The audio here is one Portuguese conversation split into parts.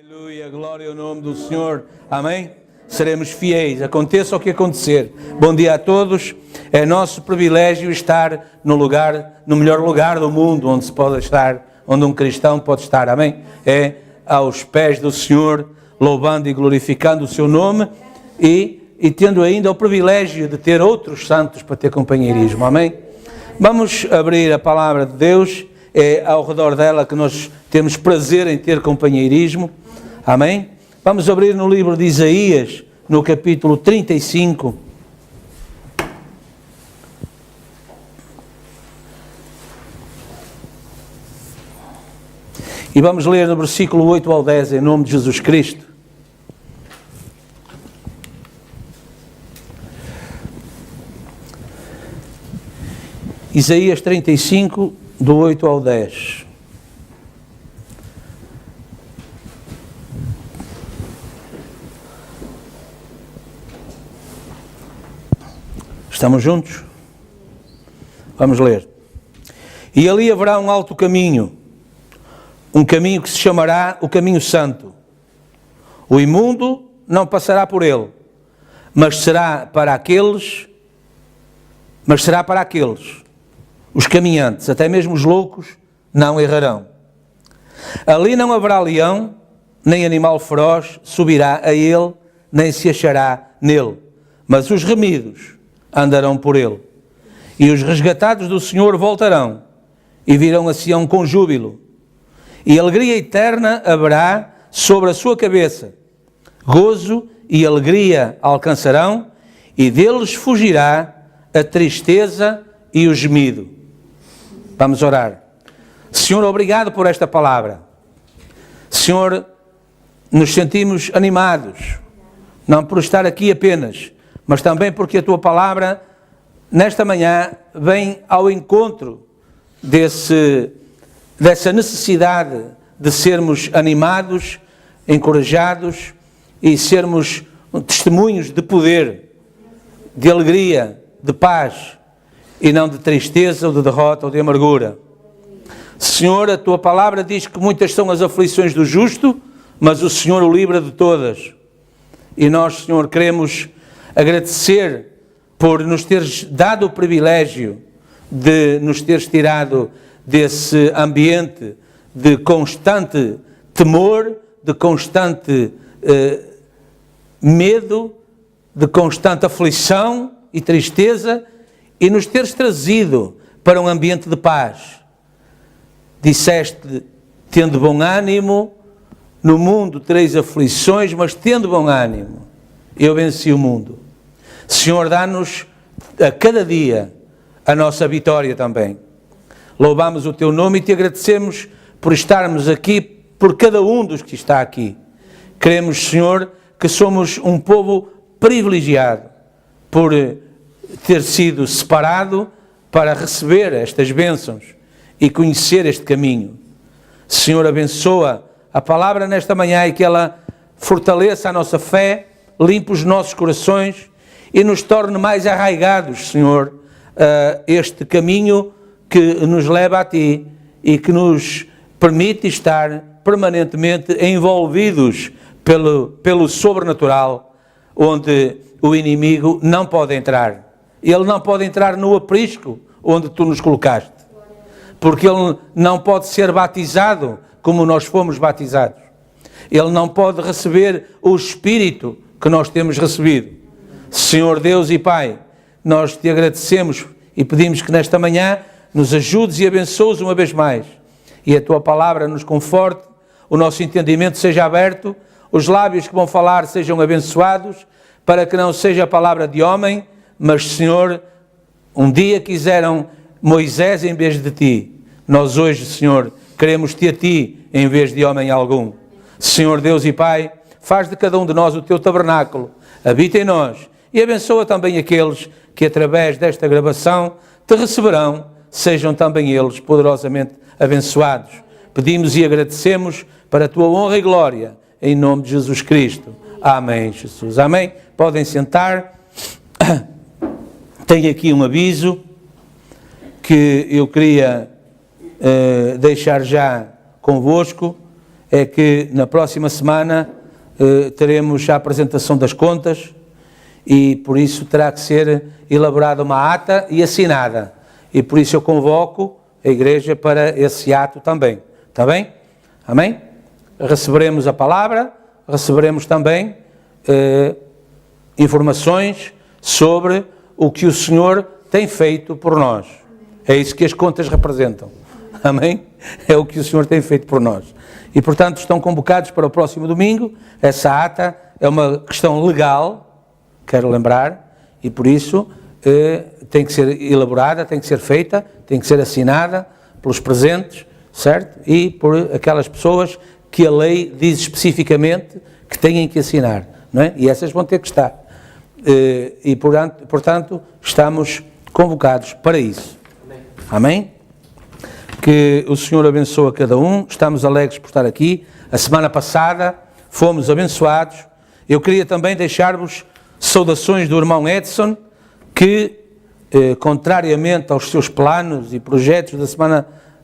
Aleluia, glória ao nome do Senhor, amém? Seremos fiéis, aconteça o que acontecer. Bom dia a todos, é nosso privilégio estar no melhor lugar do mundo onde se pode estar, onde um cristão pode estar, amém? É aos pés do Senhor, louvando e glorificando o seu nome e tendo ainda o privilégio de ter outros santos para ter companheirismo, amém? Vamos abrir a palavra de Deus, é ao redor dela que nós temos prazer em ter companheirismo, amém? Vamos abrir no livro de Isaías, no capítulo 35. E vamos ler no versículo 8 ao 10, em nome de Jesus Cristo. Isaías 35, do 8 ao 10. Estamos juntos? Vamos ler. E ali haverá um alto caminho, um caminho que se chamará o caminho santo. O imundo não passará por ele, mas será para aqueles, os caminhantes, até mesmo os loucos, não errarão. Ali não haverá leão, nem animal feroz subirá a ele, nem se achará nele, mas os remidos andarão por ele. E os resgatados do Senhor voltarão, e virão a Sião com júbilo. E alegria eterna haverá sobre a sua cabeça. Gozo e alegria alcançarão, e deles fugirá a tristeza e o gemido. Vamos orar. Senhor, obrigado por esta palavra. Senhor, nos sentimos animados, não por estar aqui apenas, mas também porque a Tua palavra, nesta manhã, vem ao encontro dessa necessidade de sermos animados, encorajados e sermos testemunhos de poder, de alegria, de paz, e não de tristeza, ou de derrota, ou de amargura. Senhor, a Tua palavra diz que muitas são as aflições do justo, mas o Senhor o livra de todas. E nós, Senhor, queremos agradecer por nos teres dado o privilégio de nos teres tirado desse ambiente de constante temor, de constante medo, de constante aflição e tristeza, e nos teres trazido para um ambiente de paz. Disseste, tendo bom ânimo, no mundo tereis aflições, mas tendo bom ânimo, eu venci o mundo. Senhor, dá-nos a cada dia a nossa vitória também. Louvamos o Teu nome e Te agradecemos por estarmos aqui, por cada um dos que está aqui. Queremos, Senhor, que somos um povo privilegiado por ter sido separado para receber estas bênçãos e conhecer este caminho. Senhor, abençoa a palavra nesta manhã e que ela fortaleça a nossa fé, limpe os nossos corações e nos torne mais arraigados, Senhor, a este caminho que nos leva a Ti e que nos permite estar permanentemente envolvidos pelo sobrenatural, onde o inimigo não pode entrar. Ele não pode entrar no aprisco onde Tu nos colocaste, porque ele não pode ser batizado como nós fomos batizados. Ele não pode receber o Espírito que nós temos recebido. Senhor Deus e Pai, nós Te agradecemos e pedimos que nesta manhã nos ajudes e abençoes uma vez mais. E a Tua palavra nos conforte, o nosso entendimento seja aberto, os lábios que vão falar sejam abençoados, para que não seja a palavra de homem, mas, Senhor, um dia quiseram Moisés em vez de Ti. Nós hoje, Senhor, queremos-Te a Ti em vez de homem algum. Senhor Deus e Pai, faz de cada um de nós o Teu tabernáculo, habita em nós e abençoa também aqueles que através desta gravação Te receberão, sejam também eles poderosamente abençoados. Pedimos e agradecemos para a Tua honra e glória, em nome de Jesus Cristo. Amém, Jesus. Amém. Podem sentar. Tenho aqui um aviso que eu queria deixar já convosco. é que na próxima semana teremos a apresentação das contas e por isso terá que ser elaborada uma ata e assinada. E por isso eu convoco a Igreja para esse ato também. Está bem? Amém? Receberemos a palavra, receberemos também informações sobre o que o Senhor tem feito por nós. É isso que as contas representam. Amém? É o que o Senhor tem feito por nós. E, portanto, estão convocados para o próximo domingo. Essa ata é uma questão legal, quero lembrar, e por isso tem que ser elaborada, tem que ser feita, tem que ser assinada pelos presentes, certo? E por aquelas pessoas que a lei diz especificamente que têm que assinar, não é? E essas vão ter que estar. E, portanto, estamos convocados para isso. Amém? Que o Senhor abençoe a cada um. Estamos alegres por estar aqui. A semana passada fomos abençoados. Eu queria também deixar-vos saudações do irmão Edson, que, contrariamente aos seus planos e projetos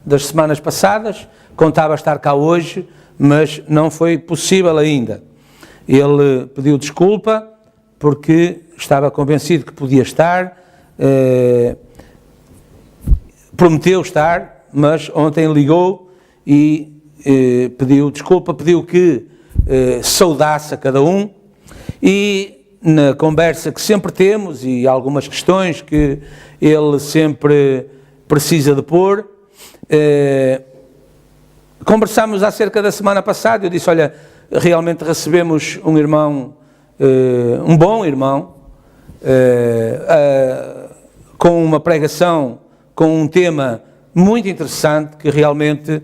das semanas passadas, contava estar cá hoje, mas não foi possível ainda. Ele pediu desculpa porque estava convencido que podia estar, prometeu estar, mas ontem ligou e pediu desculpa, pediu que saudasse a cada um, e na conversa que sempre temos e algumas questões que ele sempre precisa de pôr, conversámos acerca da semana passada. Eu disse, olha, realmente recebemos um irmão, um bom irmão, com uma pregação, com um tema muito interessante, que realmente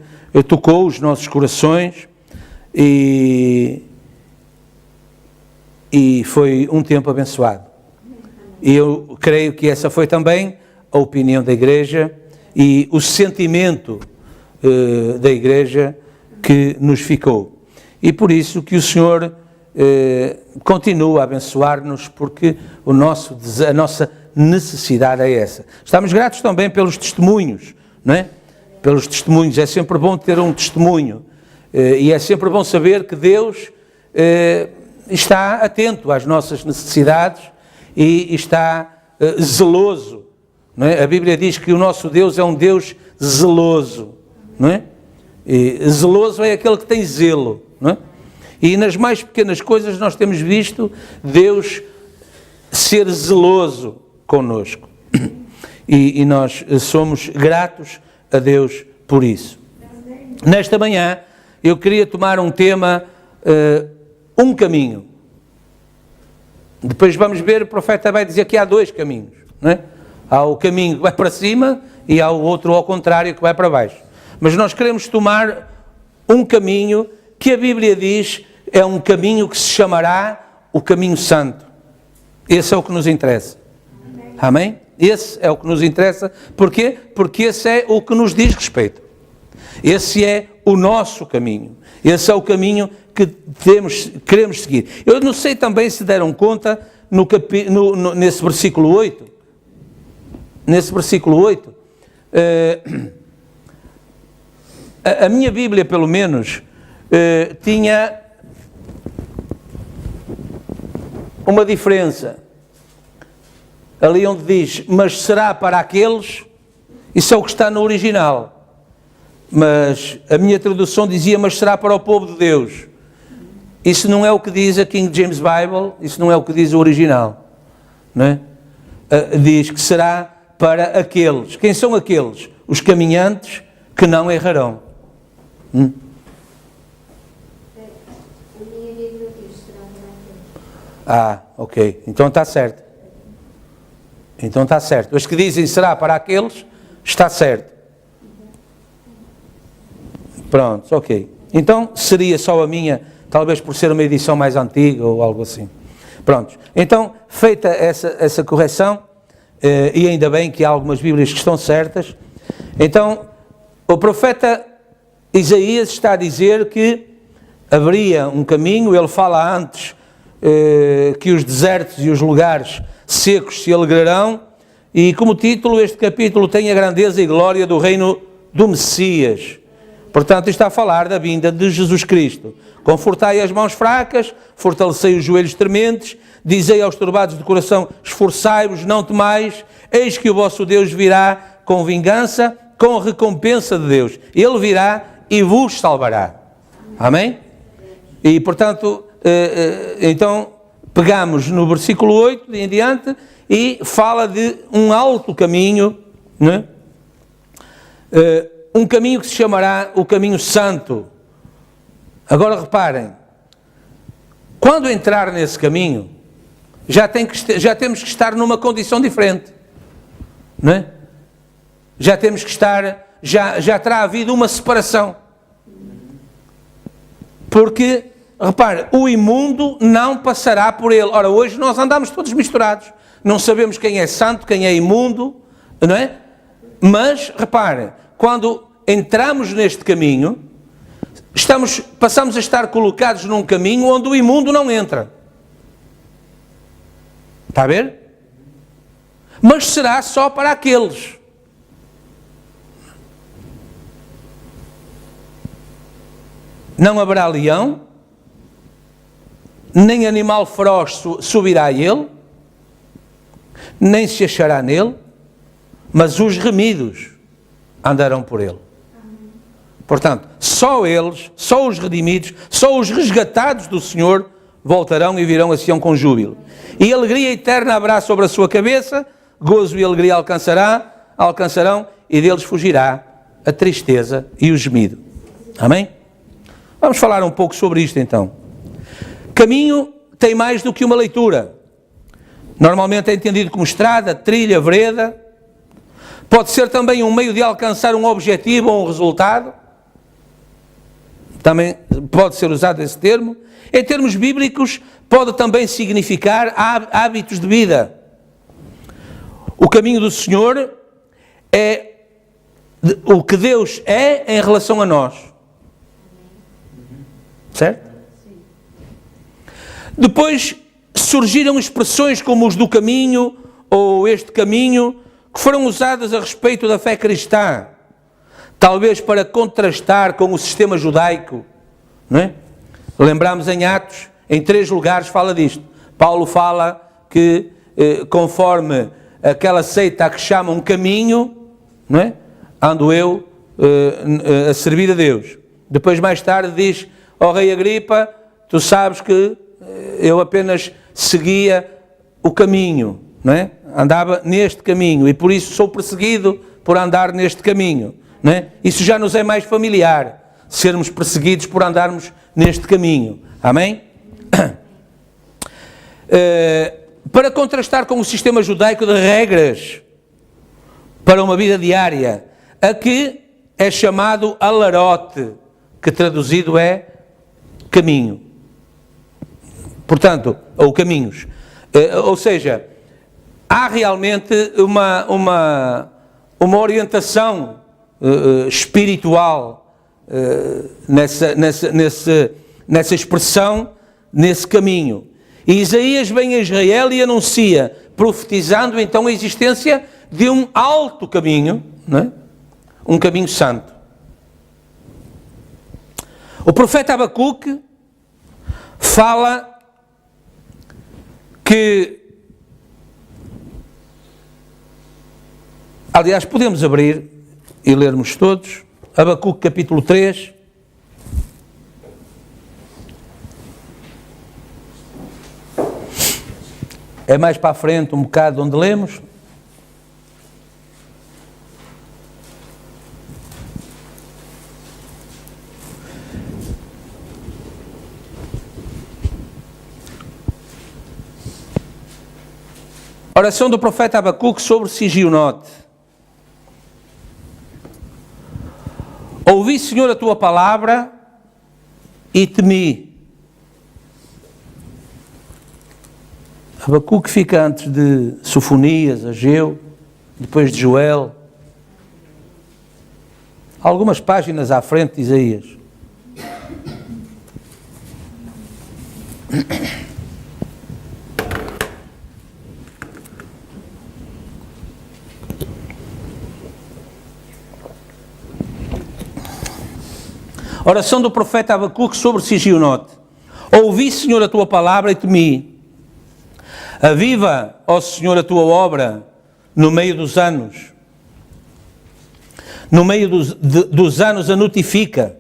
tocou os nossos corações, e foi um tempo abençoado. E eu creio que essa foi também a opinião da Igreja e o sentimento da Igreja que nos ficou. E por isso que o Senhor continua a abençoar-nos, porque a nossa necessidade é essa. Estamos gratos também pelos testemunhos, não é? Pelos testemunhos. É sempre bom ter um testemunho, e é sempre bom saber que Deus está atento às nossas necessidades e está zeloso, não é? A Bíblia diz que o nosso Deus é um Deus zeloso, não é? E zeloso é aquele que tem zelo, não é? E nas mais pequenas coisas nós temos visto Deus ser zeloso connosco. E nós somos gratos a Deus por isso. Nesta manhã eu queria tomar um tema, um caminho. Depois vamos ver, o profeta vai dizer que há dois caminhos, não é? Há o caminho que vai para cima e há o outro ao contrário que vai para baixo. Mas nós queremos tomar um caminho que a Bíblia diz é um caminho que se chamará o caminho santo. Esse é o que nos interessa. Amém? Esse é o que nos interessa. Porquê? Porque esse é o que nos diz respeito. Esse é o nosso caminho. Esse é o caminho que queremos seguir. Eu não sei também se deram conta nesse versículo 8. Nesse versículo 8, a minha Bíblia, pelo menos, tinha uma diferença. Ali onde diz, mas será para aqueles, isso é o que está no original. Mas a minha tradução dizia, mas será para o povo de Deus. Isso não é o que diz a King James Bible, isso não é o que diz o original, não é? Diz que será para aqueles. Quem são aqueles? Os caminhantes que não errarão. Ah, ok. Então está certo. Então está certo. Os que dizem será para aqueles, está certo. Pronto, ok. Então seria só a minha, talvez por ser uma edição mais antiga ou algo assim. Pronto. Então, feita essa correção, e ainda bem que há algumas Bíblias que estão certas, então o profeta Isaías está a dizer que haveria um caminho. Ele fala antes que os desertos e os lugares secos se alegrarão, e como título este capítulo tem a grandeza e glória do reino do Messias. Portanto, está a falar da vinda de Jesus Cristo. Confortai as mãos fracas, fortalecei os joelhos trementes, dizei aos turbados de coração, esforçai-vos, não temais, eis que o vosso Deus virá com vingança, com recompensa de Deus. Ele virá e vos salvará. Amém? E, portanto, então, pegamos no versículo 8 em diante e fala de um alto caminho, não é? Um caminho que se chamará o caminho santo. Agora reparem, quando entrar nesse caminho, já temos que estar numa condição diferente, não é? Já temos que estar, já terá havido uma separação. Porque, repare, o imundo não passará por ele. Ora, hoje nós andamos todos misturados, não sabemos quem é santo, quem é imundo, não é? Mas, repare, quando entramos neste caminho, passamos a estar colocados num caminho onde o imundo não entra. Está a ver? Mas será só para aqueles. Não haverá leão, nem animal feroz subirá a ele, nem se achará nele, mas os remidos andarão por ele. Portanto, só eles, só os redimidos, só os resgatados do Senhor voltarão e virão a Sião com júbilo. E alegria eterna haverá sobre a sua cabeça, gozo e alegria alcançarão, e deles fugirá a tristeza e o gemido. Amém? Vamos falar um pouco sobre isto então. Caminho tem mais do que uma leitura. Normalmente é entendido como estrada, trilha, vereda. Pode ser também um meio de alcançar um objetivo ou um resultado. Também pode ser usado esse termo. Em termos bíblicos, pode também significar hábitos de vida. O caminho do Senhor é o que Deus é em relação a nós. Certo? Sim. Depois surgiram expressões como os do caminho ou este caminho, que foram usadas a respeito da fé cristã, talvez para contrastar com o sistema judaico, não é? Lembramos em Atos, em 3 lugares fala disto. Paulo fala que, conforme aquela seita que chamam caminho, não é? Ando eu a servir a Deus. Depois, mais tarde, diz: ó rei Agripa, tu sabes que eu apenas seguia o caminho, não é? Andava neste caminho e por isso sou perseguido por andar neste caminho, não é? Isso já nos é mais familiar, sermos perseguidos por andarmos neste caminho. Amém? Para contrastar com o sistema judaico de regras para uma vida diária, aqui é chamado alarote, que traduzido é caminho. Portanto, ou caminhos. Ou seja, há realmente uma orientação espiritual nessa expressão, nesse caminho. E Isaías vem a Israel e anuncia, profetizando então a existência de um alto caminho, não é? Um caminho santo. O profeta Abacuque fala que, aliás, podemos abrir e lermos todos, Abacuque capítulo 3, é mais para a frente um bocado onde lemos. Oração do profeta Abacuque sobre Sigionote. Ouvi, Senhor, a tua palavra e temi. Abacuque fica antes de Sofonias, Ageu, depois de Joel. Algumas páginas à frente de Isaías. Oração do profeta Abacuque sobre Sigionote. Ouvi, Senhor, a tua palavra e temi. Aviva, ó Senhor, a tua obra no meio dos anos. No meio dos anos a notifica.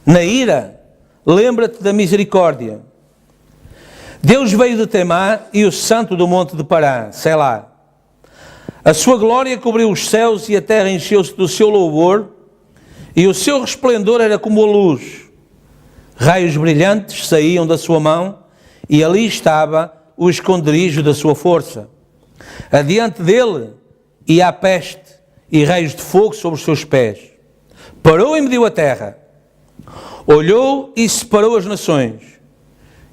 Na ira, lembra-te da misericórdia. Deus veio de Temá e o santo do monte de Pará, Selá. A sua glória cobriu os céus e a terra encheu-se do seu louvor, e o seu resplendor era como a luz. Raios brilhantes saíam da sua mão, e ali estava o esconderijo da sua força. Adiante dele ia a peste, e raios de fogo sobre os seus pés. Parou e mediu a terra. Olhou e separou as nações.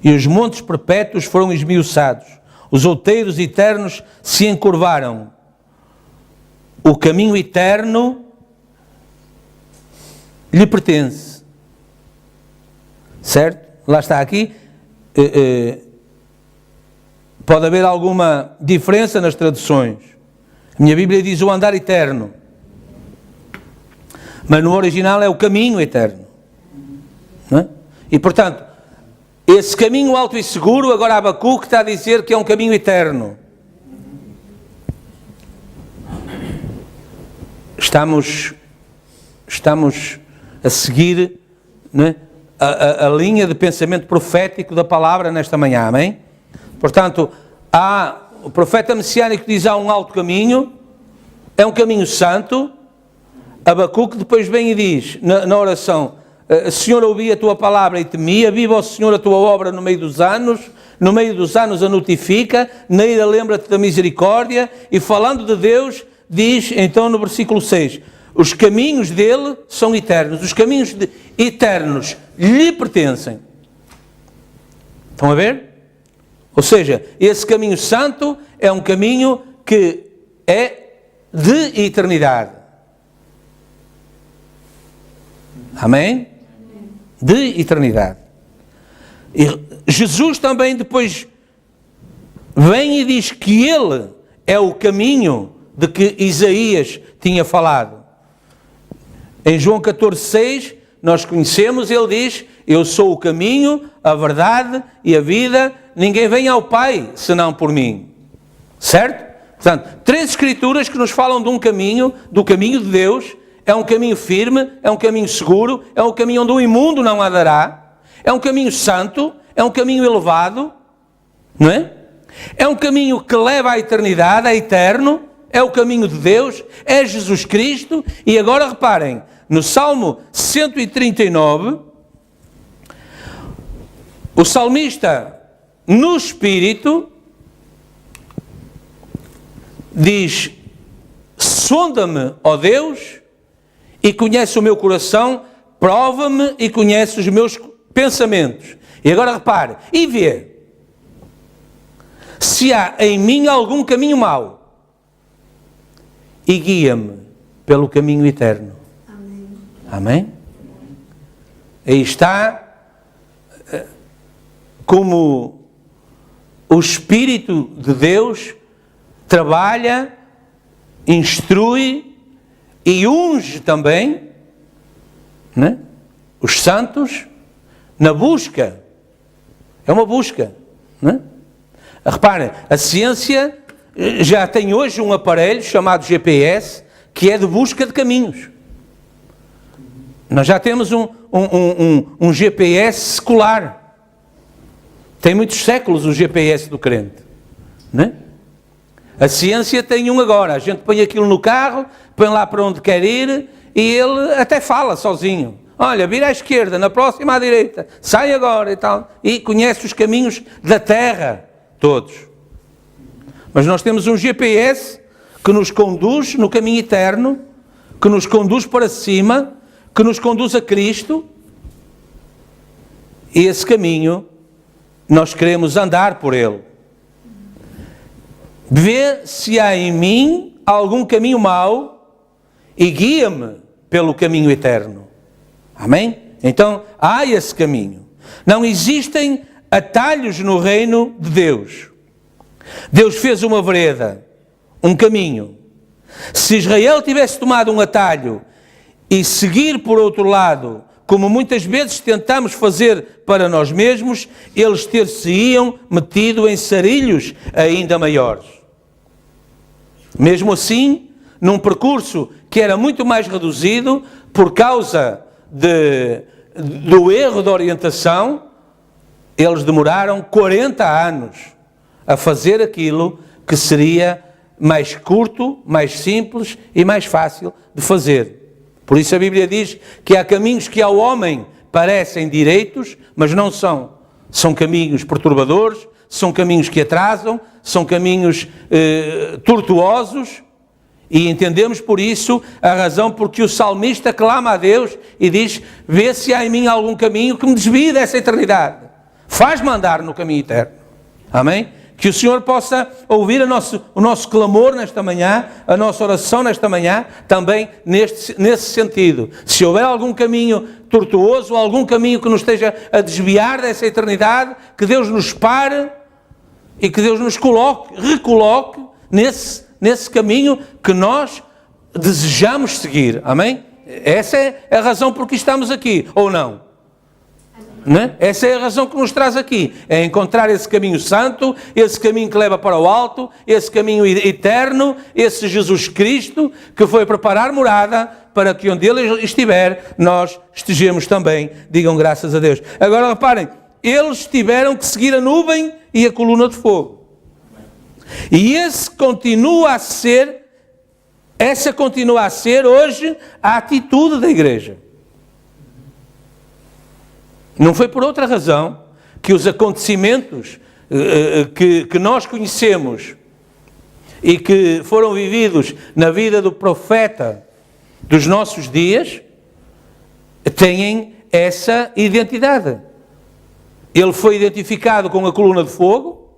E os montes perpétuos foram esmiuçados. Os outeiros eternos se encurvaram. O caminho eterno lhe pertence. Certo? Lá está aqui. Pode haver alguma diferença nas traduções. A minha Bíblia diz o andar eterno. Mas no original é o caminho eterno. Não é? E portanto, esse caminho alto e seguro, agora Abacuque está a dizer que é um caminho eterno. Estamos a seguir, né, a linha de pensamento profético da palavra nesta manhã, amém? Portanto, o profeta messiânico diz há um alto caminho, é um caminho santo. Abacuque depois vem e diz, na oração, Senhor, ouvi a tua palavra e temi, aviva, ó Senhor, a tua obra no meio dos anos a notifica, na ira lembra-te da misericórdia, e falando de Deus, diz, então no versículo 6, os caminhos dele são eternos, os caminhos eternos lhe pertencem. Estão a ver? Ou seja, esse caminho santo é um caminho que é de eternidade. Amém? De eternidade. E Jesus também depois vem e diz que ele é o caminho de que Isaías tinha falado. Em João 14,6, nós conhecemos, ele diz, eu sou o caminho, a verdade e a vida, ninguém vem ao Pai senão por mim. Certo? Portanto, 3 escrituras que nos falam de um caminho, do caminho de Deus. É um caminho firme, é um caminho seguro, é um caminho onde o imundo não andará, é um caminho santo, é um caminho elevado, não é? É um caminho que leva à eternidade, é eterno, é o caminho de Deus, é Jesus Cristo. E agora reparem, no Salmo 139, o salmista, no Espírito, diz, sonda-me, ó Deus, e conhece o meu coração, prova-me e conhece os meus pensamentos. E agora repare, e vê se há em mim algum caminho mau, e guia-me pelo caminho eterno. Amém? Amém? Aí está como o Espírito de Deus trabalha, instrui e unge também, né, os santos na busca. É uma busca. Né? Reparem, a ciência já tem hoje um aparelho chamado GPS que é de busca de caminhos. Nós já temos um GPS secular. Tem muitos séculos o GPS do crente. Né? A ciência tem um agora. A gente põe aquilo no carro, põe lá para onde quer ir e ele até fala sozinho. Olha, vira à esquerda, na próxima à direita, sai agora e tal. E conhece os caminhos da terra, todos. Mas nós temos um GPS que nos conduz no caminho eterno, que nos conduz para cima, que nos conduz a Cristo. E esse caminho, nós queremos andar por ele. Vê se há em mim algum caminho mau e guia-me pelo caminho eterno. Amém? Então, há esse caminho. Não existem atalhos no reino de Deus. Deus fez uma vereda, um caminho. Se Israel tivesse tomado um atalho e seguir por outro lado, como muitas vezes tentamos fazer para nós mesmos, eles ter-se-iam metido em sarilhos ainda maiores. Mesmo assim, num percurso que era muito mais reduzido, por causa do erro de orientação, eles demoraram 40 anos a fazer aquilo que seria mais curto, mais simples e mais fácil de fazer. Por isso a Bíblia diz que há caminhos que ao homem parecem direitos, mas não são. São caminhos perturbadores, são caminhos que atrasam, são caminhos tortuosos, e entendemos por isso a razão porque o salmista clama a Deus e diz: vê se há em mim algum caminho que me desvie dessa eternidade. Faz-me andar no caminho eterno. Amém? Que o Senhor possa ouvir o nosso clamor nesta manhã, a nossa oração nesta manhã, também nesse sentido. Se houver algum caminho tortuoso, algum caminho que nos esteja a desviar dessa eternidade, que Deus nos pare e que Deus nos recoloque nesse caminho que nós desejamos seguir. Amém? Essa é a razão por que estamos aqui, ou não? Né? Essa é a razão que nos traz aqui, é encontrar esse caminho santo, esse caminho que leva para o alto, esse caminho eterno, esse Jesus Cristo que foi preparar morada para que onde Ele estiver, nós estejamos também. Digam graças a Deus. Agora reparem, eles tiveram que seguir a nuvem e a coluna de fogo. E essa continua a ser hoje a atitude da igreja. Não foi por outra razão que os acontecimentos que nós conhecemos e que foram vividos na vida do profeta dos nossos dias têm essa identidade. Ele foi identificado com a coluna de fogo,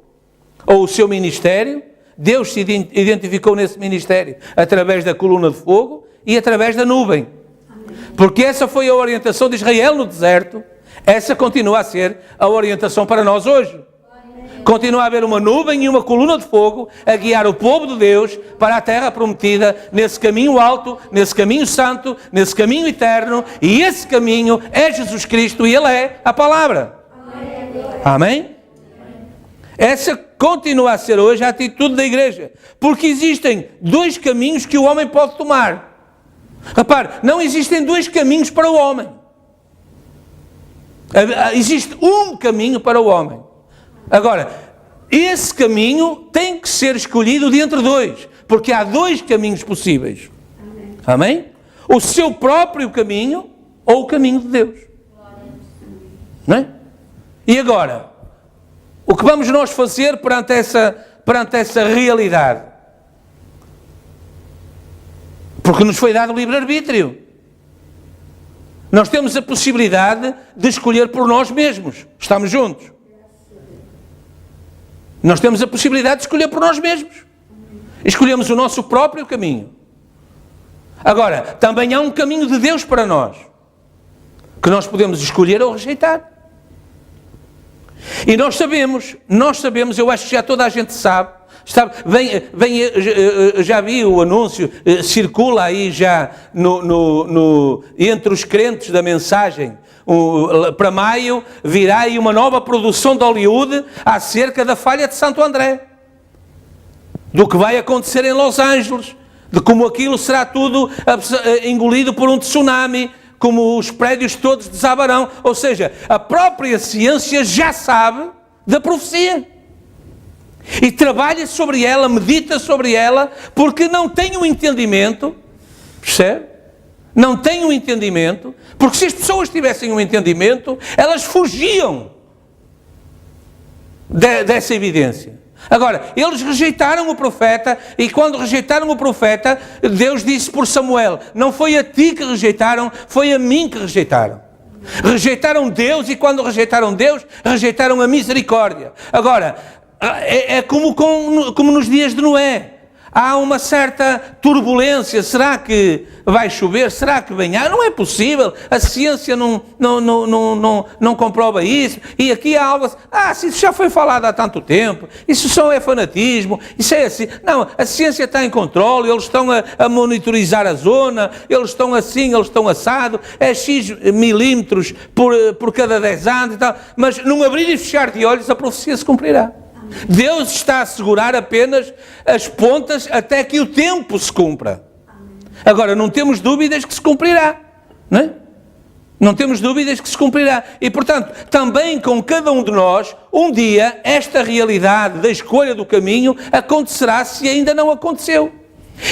ou o seu ministério. Deus se identificou nesse ministério através da coluna de fogo e através da nuvem. Porque essa foi a orientação de Israel no deserto. Essa continua a ser a orientação para nós hoje. Continua a haver uma nuvem e uma coluna de fogo a guiar o povo de Deus para a terra prometida, nesse caminho alto, nesse caminho santo, nesse caminho eterno, e esse caminho é Jesus Cristo e Ele é a palavra. Amém? Essa continua a ser hoje a atitude da igreja, porque existem dois caminhos que o homem pode tomar. Repare, não existem dois caminhos para o homem. Existe um caminho para o homem. Agora, esse caminho tem que ser escolhido de entre dois, porque há dois caminhos possíveis. Amém? O seu próprio caminho ou o caminho de Deus. Não é? E agora, o que vamos nós fazer perante essa realidade? Porque nos foi dado o livre-arbítrio. Nós temos a possibilidade de escolher por nós mesmos. Estamos juntos? Nós temos a possibilidade de escolher por nós mesmos. Escolhemos o nosso próprio caminho. Agora, também há um caminho de Deus para nós, que nós podemos escolher ou rejeitar. E nós sabemos, eu acho que já toda a gente sabe, já vi o anúncio, circula aí já entre os crentes da mensagem, para maio virá aí uma nova produção de Hollywood acerca da falha de Santo André, do que vai acontecer em Los Angeles, de como aquilo será tudo engolido por um tsunami, como os prédios todos desabarão. Ou seja, a própria ciência já sabe da profecia. E trabalha sobre ela, medita sobre ela, porque não tem um entendimento, percebe? Não tem um entendimento, porque se as pessoas tivessem um entendimento, elas fugiam dessa evidência. Agora, eles rejeitaram o profeta, e quando rejeitaram o profeta, Deus disse por Samuel: não foi a ti que rejeitaram, foi a mim que rejeitaram. Rejeitaram Deus, e quando rejeitaram Deus, rejeitaram a misericórdia. Agora, é como nos dias de Noé. Há uma certa turbulência. Será que vai chover? Será que vem água? Não é possível. A ciência não comprova isso. E aqui há algo assim. Se isso já foi falado há tanto tempo. Isso só é fanatismo. Isso é assim. Não, a ciência está em controle. Eles estão a monitorizar a zona. Eles estão assim, eles estão assado. É X milímetros por cada 10 anos e tal. Mas num abrir e fechar de olhos a profecia se cumprirá. Deus está a segurar apenas as pontas até que o tempo se cumpra. Agora, não temos dúvidas que se cumprirá, não é? Não temos dúvidas que se cumprirá. E, portanto, também com cada um de nós, um dia, esta realidade da escolha do caminho acontecerá se ainda não aconteceu.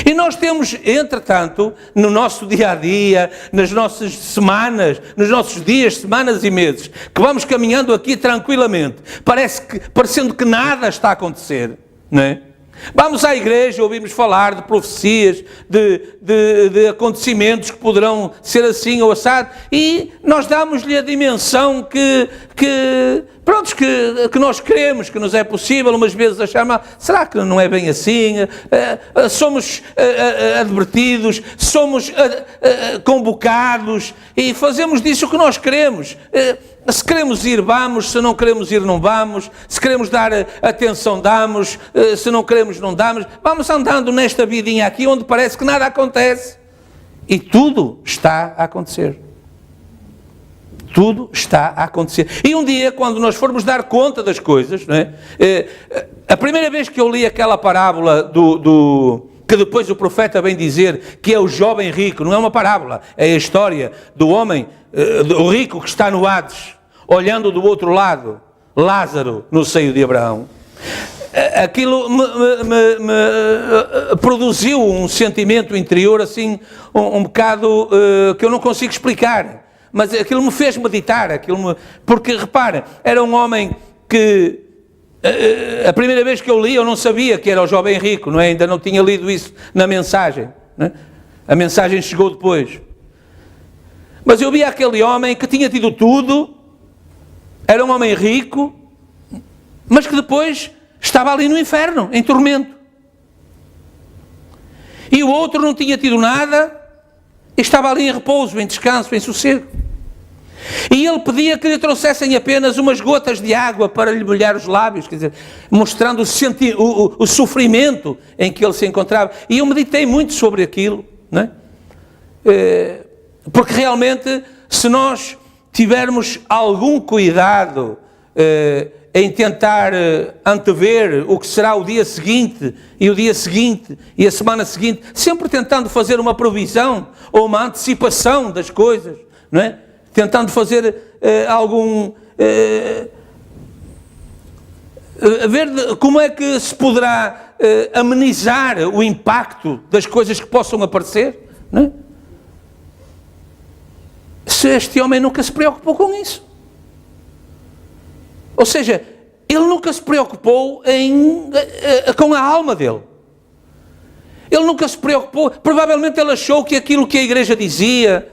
E nós temos, entretanto, no nosso dia-a-dia, nas nossas semanas, nos nossos dias, semanas e meses, que vamos caminhando aqui tranquilamente, parecendo que nada está a acontecer, não é? Vamos à igreja, ouvimos falar de profecias, de acontecimentos que poderão ser assim ou assado, e nós damos-lhe a dimensão que nós queremos, que nos é possível. Umas vezes achamos, será que não é bem assim? Somos advertidos, somos convocados e fazemos disso o que nós queremos. Se queremos ir, vamos. Se não queremos ir, não vamos. Se queremos dar atenção, damos. Se não queremos, não damos. Vamos andando nesta vidinha aqui onde parece que nada acontece. E tudo está a acontecer. Tudo está a acontecer. E um dia, quando nós formos dar conta das coisas, não é? A primeira vez que eu li aquela parábola que depois o profeta vem dizer que é o jovem rico, não é uma parábola, é a história do homem, do rico que está no Hades, olhando do outro lado, Lázaro no seio de Abraão. Aquilo me produziu um sentimento interior assim, um bocado que eu não consigo explicar. Mas aquilo me fez meditar, porque repara, era um homem que, a primeira vez que eu li, eu não sabia que era o jovem rico, não é? Ainda não tinha lido isso na mensagem, não é? A mensagem chegou depois. Mas eu vi aquele homem que tinha tido tudo, era um homem rico, mas que depois estava ali no inferno, em tormento. E o outro não tinha tido nada, e estava ali em repouso, em descanso, em sossego. E ele pedia que lhe trouxessem apenas umas gotas de água para lhe molhar os lábios, quer dizer, mostrando o sofrimento em que ele se encontrava. E eu meditei muito sobre aquilo, não é? Porque realmente, se nós tivermos algum cuidado em tentar antever o que será o dia seguinte, e o dia seguinte, e a semana seguinte, sempre tentando fazer uma previsão ou uma antecipação das coisas, não é? Tentando fazer ver como é que se poderá amenizar o impacto das coisas que possam aparecer, não é? Se este homem nunca se preocupou com isso. Ou seja, ele nunca se preocupou com a alma dele. Ele nunca se preocupou, provavelmente ele achou que aquilo que a igreja dizia...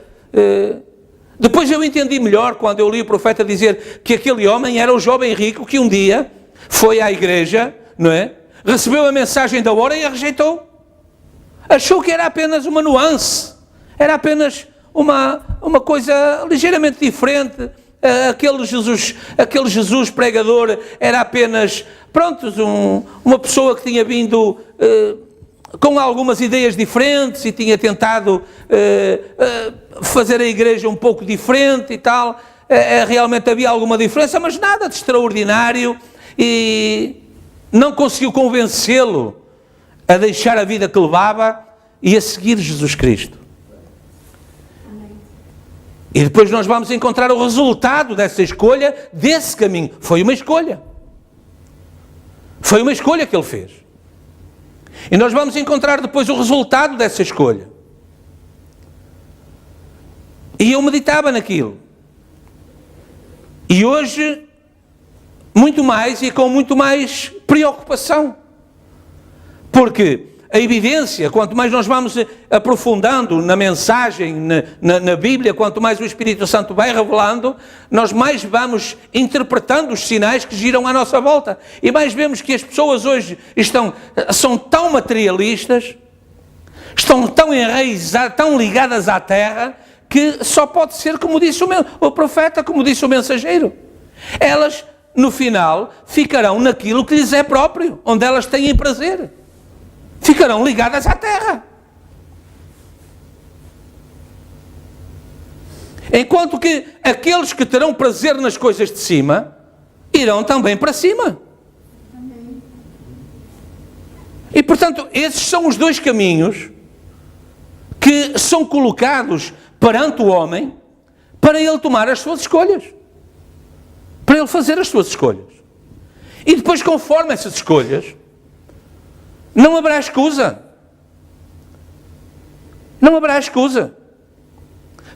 Depois eu entendi melhor quando eu li o profeta dizer que aquele homem era o jovem rico que um dia foi à igreja, não é? Recebeu a mensagem da hora e a rejeitou. Achou que era apenas uma nuance, era apenas uma coisa ligeiramente diferente. Aquele Jesus pregador era apenas, uma pessoa que tinha vindo com algumas ideias diferentes e tinha tentado fazer a igreja um pouco diferente e tal. Realmente havia alguma diferença, mas nada de extraordinário, e não conseguiu convencê-lo a deixar a vida que levava e a seguir Jesus Cristo. E depois nós vamos encontrar o resultado dessa escolha, desse caminho. Foi uma escolha. Foi uma escolha que ele fez. E nós vamos encontrar depois o resultado dessa escolha. E eu meditava naquilo. E hoje, muito mais e com muito mais preocupação. Porque a evidência, quanto mais nós vamos aprofundando na mensagem, na Bíblia, quanto mais o Espírito Santo vai revelando, nós mais vamos interpretando os sinais que giram à nossa volta. E mais vemos que as pessoas hoje são tão materialistas, estão tão enraizadas, tão ligadas à terra, que só pode ser como disse o profeta, como disse o mensageiro. Elas, no final, ficarão naquilo que lhes é próprio, onde elas têm prazer. Ficarão ligadas à terra. Enquanto que aqueles que terão prazer nas coisas de cima, irão também para cima. E, portanto, esses são os dois caminhos que são colocados perante o homem para ele tomar as suas escolhas. Para ele fazer as suas escolhas. E depois, conforme essas escolhas, não haverá escusa. Não haverá escusa.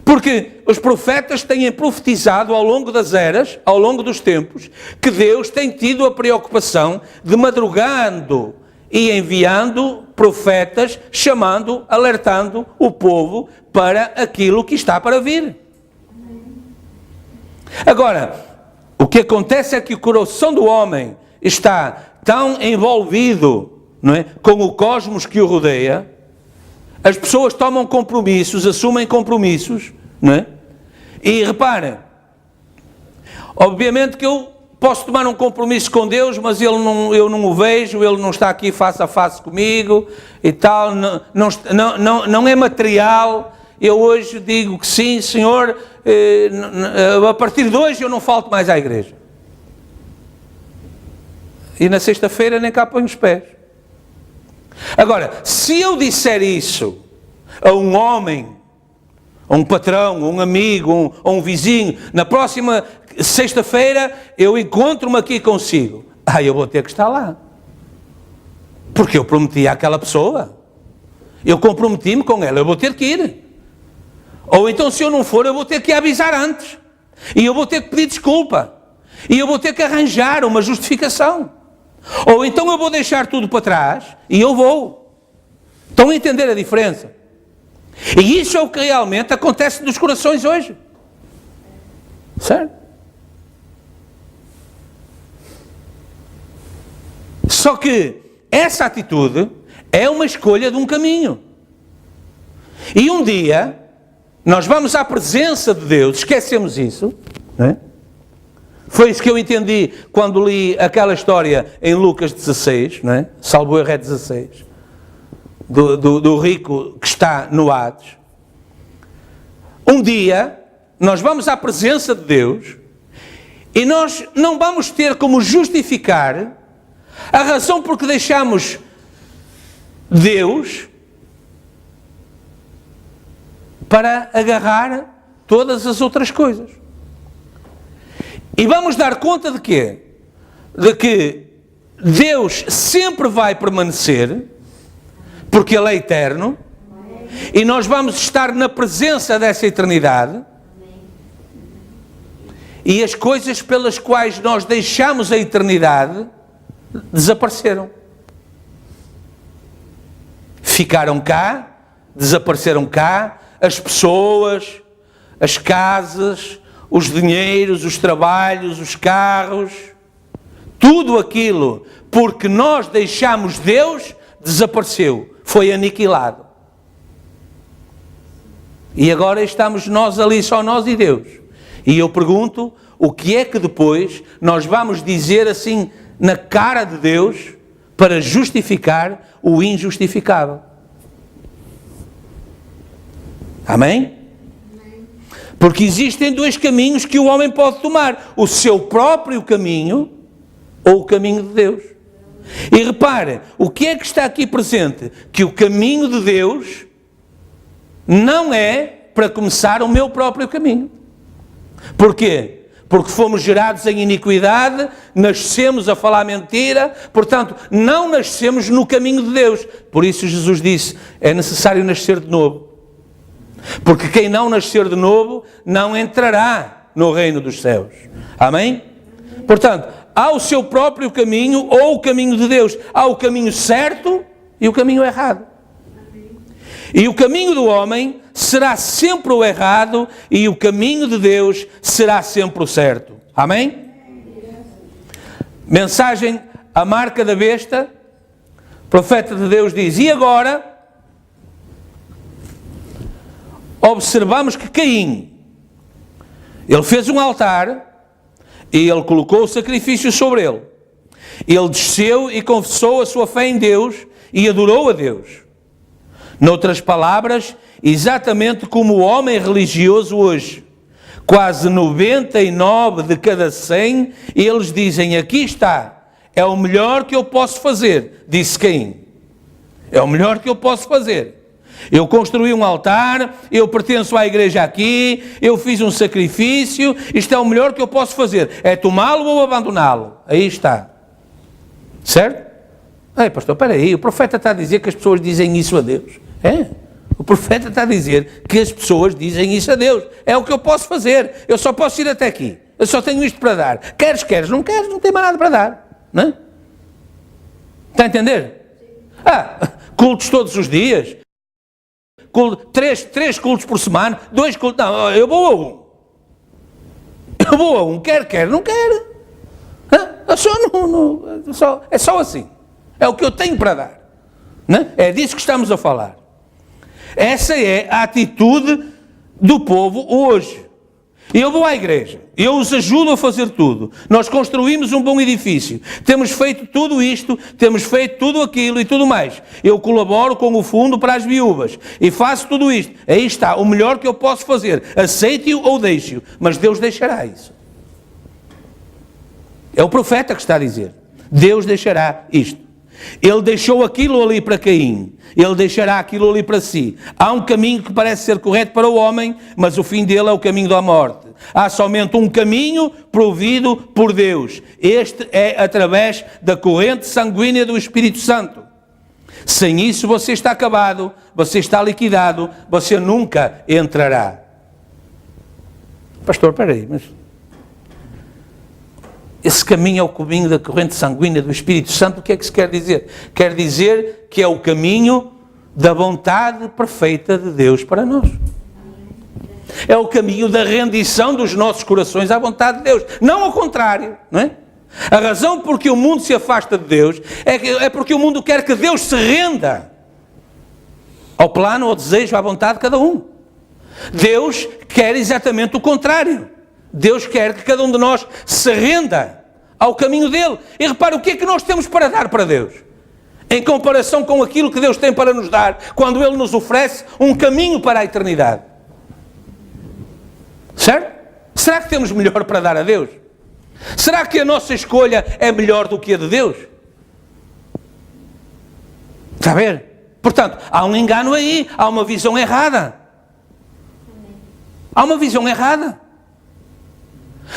Porque os profetas têm profetizado ao longo das eras, ao longo dos tempos, que Deus tem tido a preocupação de madrugando e enviando profetas, chamando, alertando o povo para aquilo que está para vir. Agora, o que acontece é que o coração do homem está tão envolvido, não é, com o cosmos que o rodeia, as pessoas tomam compromissos, assumem compromissos, não é? E reparem, obviamente que eu posso tomar um compromisso com Deus, mas eu não o vejo, ele não está aqui face a face comigo e tal, não é material. Eu hoje digo que sim, Senhor, a partir de hoje eu não falto mais à igreja. E na sexta-feira nem cá ponho os pés. Agora, se eu disser isso a um homem, a um patrão, a um amigo, a um vizinho, na próxima sexta-feira eu encontro-me aqui consigo, eu vou ter que estar lá. Porque eu prometi àquela pessoa. Eu comprometi-me com ela, eu vou ter que ir. Ou então, se eu não for, eu vou ter que avisar antes. E eu vou ter que pedir desculpa. E eu vou ter que arranjar uma justificação. Ou então eu vou deixar tudo para trás e eu vou. Estão a entender a diferença? E isso é o que realmente acontece nos corações hoje. Certo? Só que essa atitude é uma escolha de um caminho. E um dia nós vamos à presença de Deus, esquecemos isso, não é? Foi isso que eu entendi quando li aquela história em Lucas 16, não é? Salvo erro é 16, do rico que está no Hades. Um dia nós vamos à presença de Deus e nós não vamos ter como justificar a razão por que deixamos Deus para agarrar todas as outras coisas. E vamos dar conta de quê? De que Deus sempre vai permanecer, porque Ele é eterno, e nós vamos estar na presença dessa eternidade, e as coisas pelas quais nós deixamos a eternidade desapareceram. Ficaram cá, desapareceram cá, as pessoas, as casas, os dinheiros, os trabalhos, os carros, tudo aquilo, porque nós deixamos Deus, desapareceu, foi aniquilado. E agora estamos nós ali, só nós e Deus. E eu pergunto, o que é que depois nós vamos dizer assim na cara de Deus para justificar o injustificável? Amém? Porque existem dois caminhos que o homem pode tomar: o seu próprio caminho ou o caminho de Deus. E repare, o que é que está aqui presente? Que o caminho de Deus não é, para começar, o meu próprio caminho. Porquê? Porque fomos gerados em iniquidade, nascemos a falar mentira, portanto, não nascemos no caminho de Deus. Por isso Jesus disse, é necessário nascer de novo. Porque quem não nascer de novo, não entrará no reino dos céus. Amém? Portanto, há o seu próprio caminho ou o caminho de Deus. Há o caminho certo e o caminho errado. E o caminho do homem será sempre o errado e o caminho de Deus será sempre o certo. Amém? Mensagem, a marca da besta. O profeta de Deus diz: e agora observamos que Caim, ele fez um altar e ele colocou o sacrifício sobre ele. Ele desceu e confessou a sua fé em Deus e adorou a Deus. Noutras palavras, exatamente como o homem religioso hoje, quase 99 de cada 100, eles dizem: aqui está, é o melhor que eu posso fazer, disse Caim. É o melhor que eu posso fazer. Eu construí um altar, eu pertenço à igreja aqui, eu fiz um sacrifício, isto é o melhor que eu posso fazer. É tomá-lo ou abandoná-lo. Aí está. Certo? Ei, pastor, espera aí, o profeta está a dizer que as pessoas dizem isso a Deus. É? O profeta está a dizer que as pessoas dizem isso a Deus. É o que eu posso fazer. Eu só posso ir até aqui. Eu só tenho isto para dar. Queres, não queres, não tem mais nada para dar. Não é? Está a entender? Cultos todos os dias. Três cultos por semana. 2 cultos. Não, eu vou a um. Eu vou a um. Quer, não quer. É só assim. É o que eu tenho para dar. Não é? É disso que estamos a falar. Essa é a atitude do povo hoje. Eu vou à igreja, eu os ajudo a fazer tudo. Nós construímos um bom edifício, temos feito tudo isto, temos feito tudo aquilo e tudo mais. Eu colaboro com o fundo para as viúvas e faço tudo isto. Aí está, o melhor que eu posso fazer. Aceite-o ou deixe-o, mas Deus deixará isso. É o profeta que está a dizer. Deus deixará isto. Ele deixou aquilo ali para Caim. Ele deixará aquilo ali para si. Há um caminho que parece ser correto para o homem, mas o fim dele é o caminho da morte. Há somente um caminho provido por Deus. Este é através da corrente sanguínea do Espírito Santo. Sem isso você está acabado, você está liquidado, você nunca entrará. Pastor, espera aí, mas... esse caminho é o caminho da corrente sanguínea do Espírito Santo. O que é que se quer dizer? Quer dizer que é o caminho da vontade perfeita de Deus para nós. É o caminho da rendição dos nossos corações à vontade de Deus. Não ao contrário, não é? A razão por que o mundo se afasta de Deus é porque o mundo quer que Deus se renda ao plano, ao desejo, à vontade de cada um. Deus quer exatamente o contrário. Deus quer que cada um de nós se renda ao caminho dele. E repare, o que é que nós temos para dar para Deus? Em comparação com aquilo que Deus tem para nos dar, quando Ele nos oferece um caminho para a eternidade. Certo? Será que temos melhor para dar a Deus? Será que a nossa escolha é melhor do que a de Deus? Está a ver? Portanto, há um engano aí, há uma visão errada. Há uma visão errada.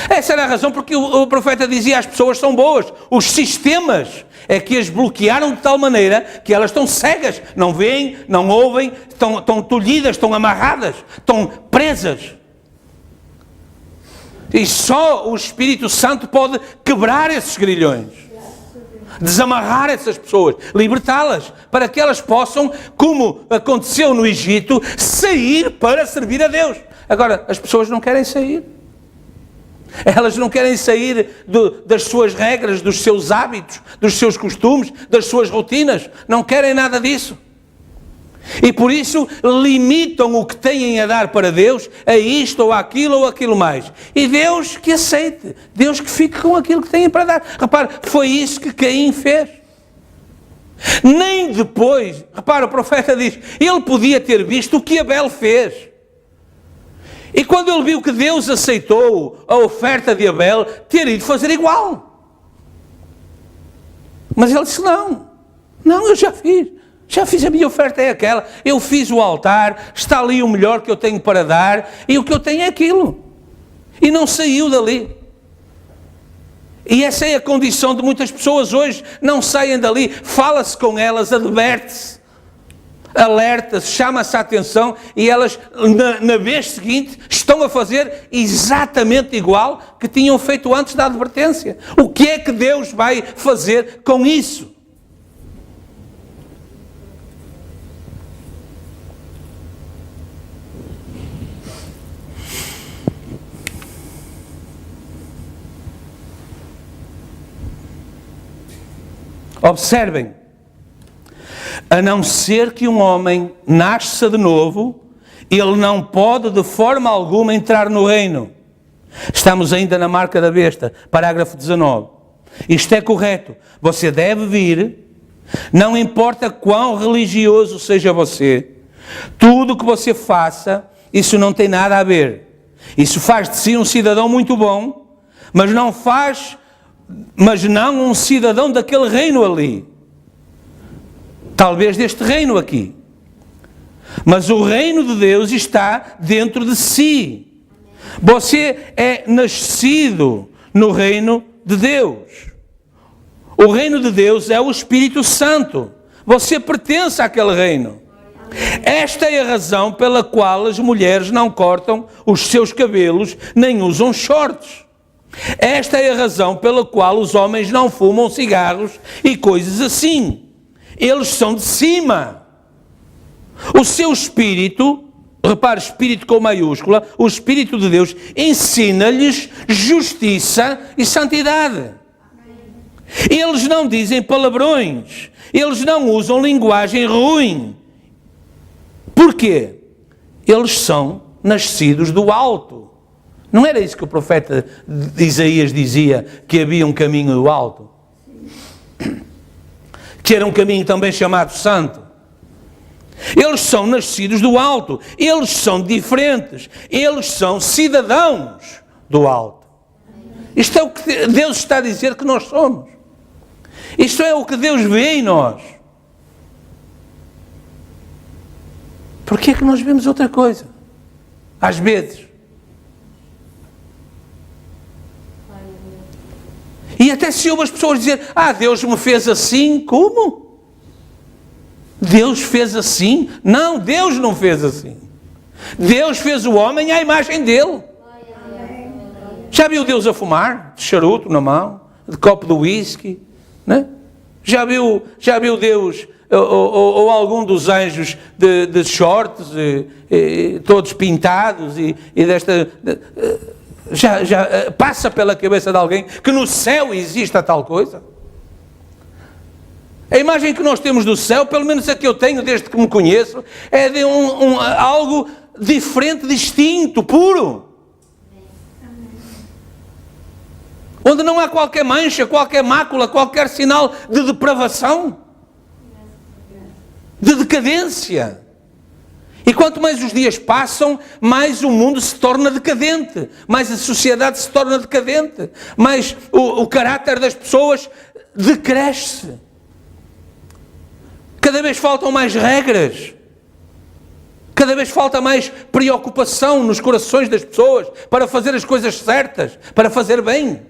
Essa era a razão porque o profeta dizia: as pessoas são boas, os sistemas é que as bloquearam de tal maneira que elas estão cegas, não veem, não ouvem, estão tolhidas, estão amarradas, estão presas. E só o Espírito Santo pode quebrar esses grilhões, desamarrar essas pessoas, libertá-las, para que elas possam, como aconteceu no Egito, sair para servir a Deus. Agora, as pessoas não querem sair. Elas não querem sair das suas regras, dos seus hábitos, dos seus costumes, das suas rotinas. Não querem nada disso. E por isso limitam o que têm a dar para Deus a isto ou aquilo mais. E Deus que aceite. Deus que fique com aquilo que têm para dar. Repare, foi isso que Caim fez. Nem depois, repara, o profeta diz, ele podia ter visto o que Abel fez. E quando ele viu que Deus aceitou a oferta de Abel, ter ido fazer igual. Mas ele disse, não, eu já fiz a minha oferta, é aquela, eu fiz o altar, está ali o melhor que eu tenho para dar, e o que eu tenho é aquilo. E não saiu dali. E essa é a condição de muitas pessoas hoje, não saem dali, fala-se com elas, adverte-se, alerta-se, chama-se a atenção, e elas, na vez seguinte, estão a fazer exatamente igual que tinham feito antes da advertência. O que é que Deus vai fazer com isso? Observem, a não ser que um homem nasça de novo, ele não pode de forma alguma entrar no reino. Estamos ainda na marca da besta, parágrafo 19. Isto é correto. Você deve vir, não importa quão religioso seja você, tudo o que você faça, isso não tem nada a ver. Isso faz de si um cidadão muito bom, mas não um cidadão daquele reino ali. Talvez deste reino aqui. Mas o reino de Deus está dentro de si. Você é nascido no reino de Deus. O reino de Deus é o Espírito Santo. Você pertence àquele reino. Esta é a razão pela qual as mulheres não cortam os seus cabelos nem usam shorts. Esta é a razão pela qual os homens não fumam cigarros e coisas assim. Eles são de cima. O seu espírito, repare, espírito com maiúscula, o Espírito de Deus ensina-lhes justiça e santidade. Eles não dizem palavrões, eles não usam linguagem ruim. Porquê? Eles são nascidos do alto. Não era isso que o profeta Isaías dizia, que havia um caminho do alto? Que era um caminho também chamado santo. Eles são nascidos do alto, eles são diferentes, eles são cidadãos do alto. Isto é o que Deus está a dizer que nós somos. Isto é o que Deus vê em nós. Porquê é que nós vemos outra coisa? Às vezes. E até se ouve as pessoas dizer, Deus me fez assim, como? Deus fez assim? Não, Deus não fez assim. Deus fez o homem à imagem dele. Já viu Deus a fumar? De charuto na mão, de copo de whisky, né? Já viu Deus, ou algum dos anjos de shorts, todos pintados, e desta... Já passa pela cabeça de alguém que no céu exista tal coisa? A imagem que nós temos do céu, pelo menos a que eu tenho desde que me conheço, é de algo diferente, distinto, puro. Onde não há qualquer mancha, qualquer mácula, qualquer sinal de depravação, de decadência. E quanto mais os dias passam, mais o mundo se torna decadente, mais a sociedade se torna decadente, mais o caráter das pessoas decresce. Cada vez faltam mais regras, cada vez falta mais preocupação nos corações das pessoas para fazer as coisas certas, para fazer bem.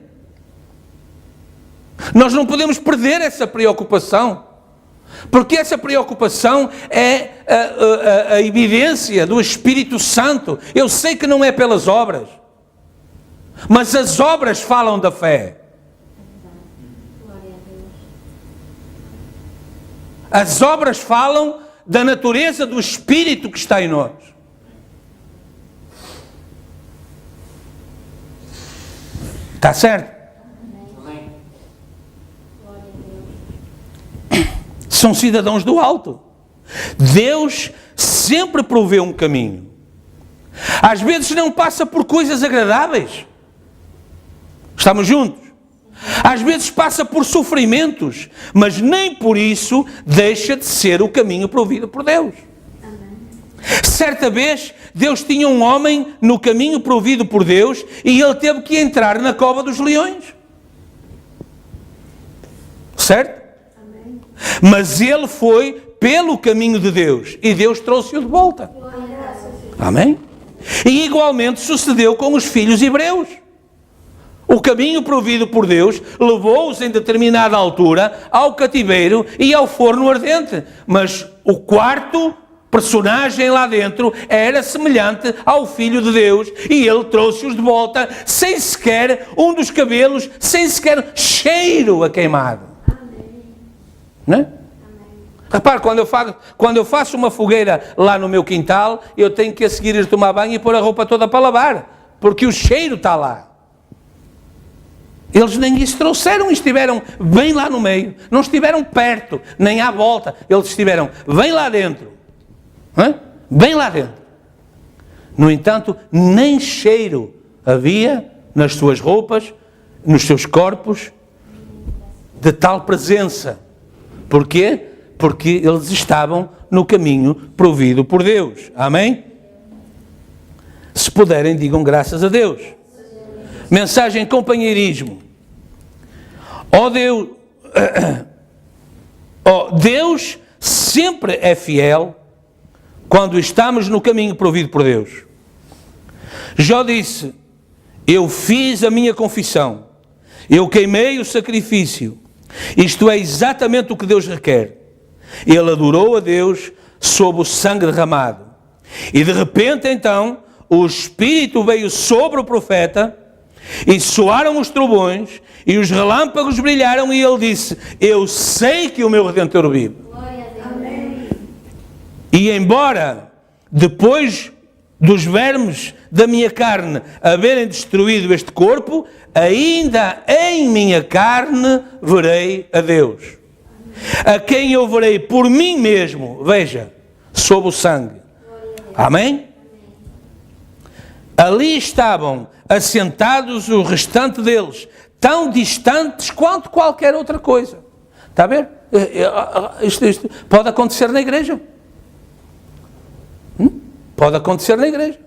Nós não podemos perder essa preocupação. Porque essa preocupação é a evidência do Espírito Santo. Eu sei que não é pelas obras, mas as obras falam da fé. As obras falam da natureza do Espírito que está em nós. Está certo? São cidadãos do alto. Deus sempre provê um caminho. Às vezes não passa por coisas agradáveis. Estamos juntos? Às vezes passa por sofrimentos, mas nem por isso deixa de ser o caminho provido por Deus. Certa vez, Deus tinha um homem no caminho provido por Deus e ele teve que entrar na cova dos leões. Certo? Mas ele foi pelo caminho de Deus e Deus trouxe-o de volta. Amém? E igualmente sucedeu com os filhos hebreus. O caminho provido por Deus levou-os em determinada altura ao cativeiro e ao forno ardente. Mas o quarto personagem lá dentro era semelhante ao Filho de Deus e ele trouxe-os de volta sem sequer um dos cabelos, sem sequer cheiro a queimado. Não é? Repare, quando eu faço uma fogueira lá no meu quintal, eu tenho que a seguir ir tomar banho e pôr a roupa toda para lavar, porque o cheiro está lá. Eles nem isso trouxeram, estiveram bem lá no meio. Não estiveram perto, nem à volta. Eles estiveram bem lá dentro. Bem lá dentro. No entanto, nem cheiro havia nas suas roupas, nos seus corpos, de tal presença. Porquê? Porque eles estavam no caminho provido por Deus. Amém? Se puderem, digam graças a Deus. Mensagem companheirismo. Deus sempre é fiel quando estamos no caminho provido por Deus. Jó disse: eu fiz a minha confissão, eu queimei o sacrifício. Isto é exatamente o que Deus requer. Ele adorou a Deus sob o sangue derramado. E de repente então, o Espírito veio sobre o profeta, e soaram os trovões, e os relâmpagos brilharam, e ele disse: eu sei que o meu Redentor vive. Amém. E embora, depois dos vermes da minha carne haverem destruído este corpo, ainda em minha carne verei a Deus, a quem eu verei por mim mesmo, veja, sob o sangue. Amém? Ali estavam assentados o restante deles, tão distantes quanto qualquer outra coisa. Está a ver? Isto pode acontecer na igreja. Pode acontecer na igreja.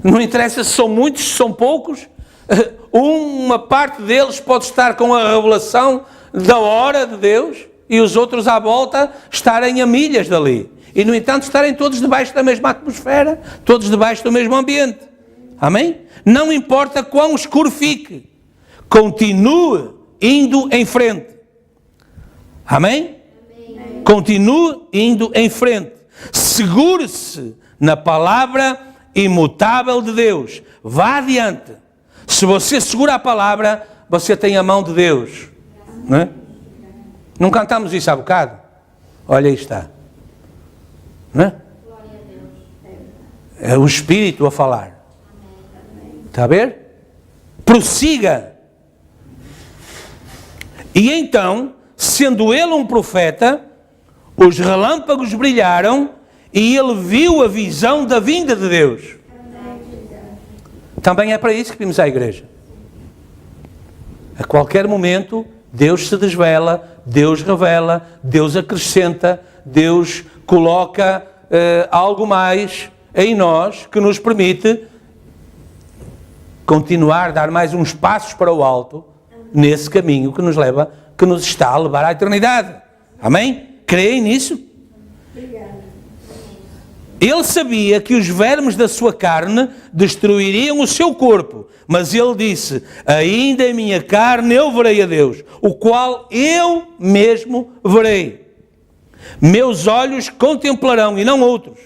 Não interessa se são muitos, se são poucos. Uma parte deles pode estar com a revelação da hora de Deus e os outros à volta estarem a milhas dali. E, no entanto, estarem todos debaixo da mesma atmosfera, todos debaixo do mesmo ambiente. Amém? Não importa quão escuro fique, continue indo em frente. Amém? Amém. Continue indo em frente. Segure-se na palavra imutável de Deus. Vá adiante. Se você segura a palavra, você tem a mão de Deus. Não é? Não cantamos isso há bocado? Olha, aí está. Não é? É o Espírito a falar. Está a ver? Prossiga. E então, sendo ele um profeta, os relâmpagos brilharam e ele viu a visão da vinda de Deus. Também é para isso que vimos à igreja. A qualquer momento, Deus se desvela, Deus revela, Deus acrescenta, Deus coloca algo mais em nós que nos permite continuar, dar mais uns passos para o alto nesse caminho que nos leva, que nos está a levar à eternidade. Amém? Creem nisso? Ele sabia que os vermes da sua carne destruiriam o seu corpo, mas ele disse: ainda em minha carne eu verei a Deus, o qual eu mesmo verei. Meus olhos contemplarão e não outros,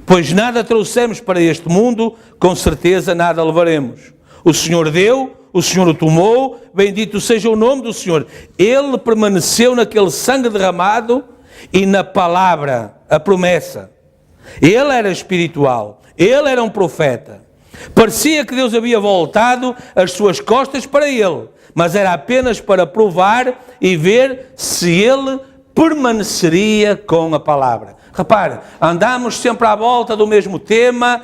pois nada trouxemos para este mundo, com certeza nada levaremos. O Senhor deu, o Senhor o tomou, bendito seja o nome do Senhor. Ele permaneceu naquele sangue derramado e na palavra, a promessa. Ele era espiritual, ele era um profeta. Parecia que Deus havia voltado as suas costas para ele, mas era apenas para provar e ver se ele permaneceria com a palavra. Repare, andamos sempre à volta do mesmo tema,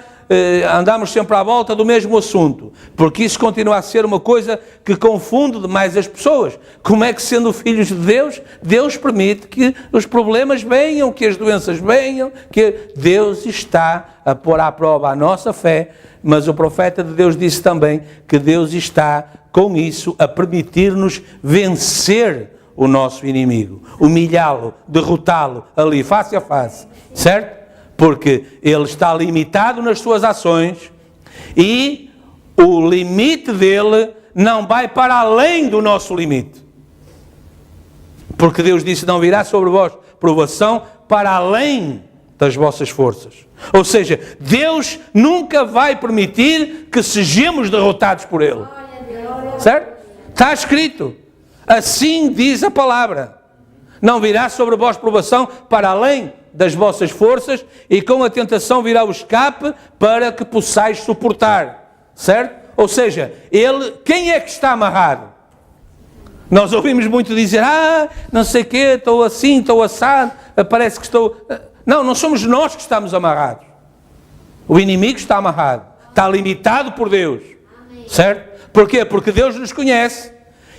andamos sempre à volta do mesmo assunto, porque isso continua a ser uma coisa que confunde demais as pessoas. Como é que, sendo filhos de Deus, Deus permite que os problemas venham, que as doenças venham, que Deus está a pôr à prova a nossa fé, mas o profeta de Deus disse também que Deus está, com isso, a permitir-nos vencer o nosso inimigo, humilhá-lo, derrotá-lo ali, face a face, certo? Porque ele está limitado nas suas ações e o limite dele não vai para além do nosso limite. Porque Deus disse: não virá sobre vós provação para além das vossas forças. Ou seja, Deus nunca vai permitir que sejamos derrotados por Ele. Certo? Está escrito. Assim diz a palavra. Não virá sobre vós provação para além das vossas forças, e com a tentação virá o escape para que possais suportar. Certo? Ou seja, quem é que está amarrado? Nós ouvimos muito dizer, não sei o quê, estou assim, estou assado, parece que estou... Não somos nós que estamos amarrados. O inimigo está amarrado, está limitado por Deus. Certo? Porquê? Porque Deus nos conhece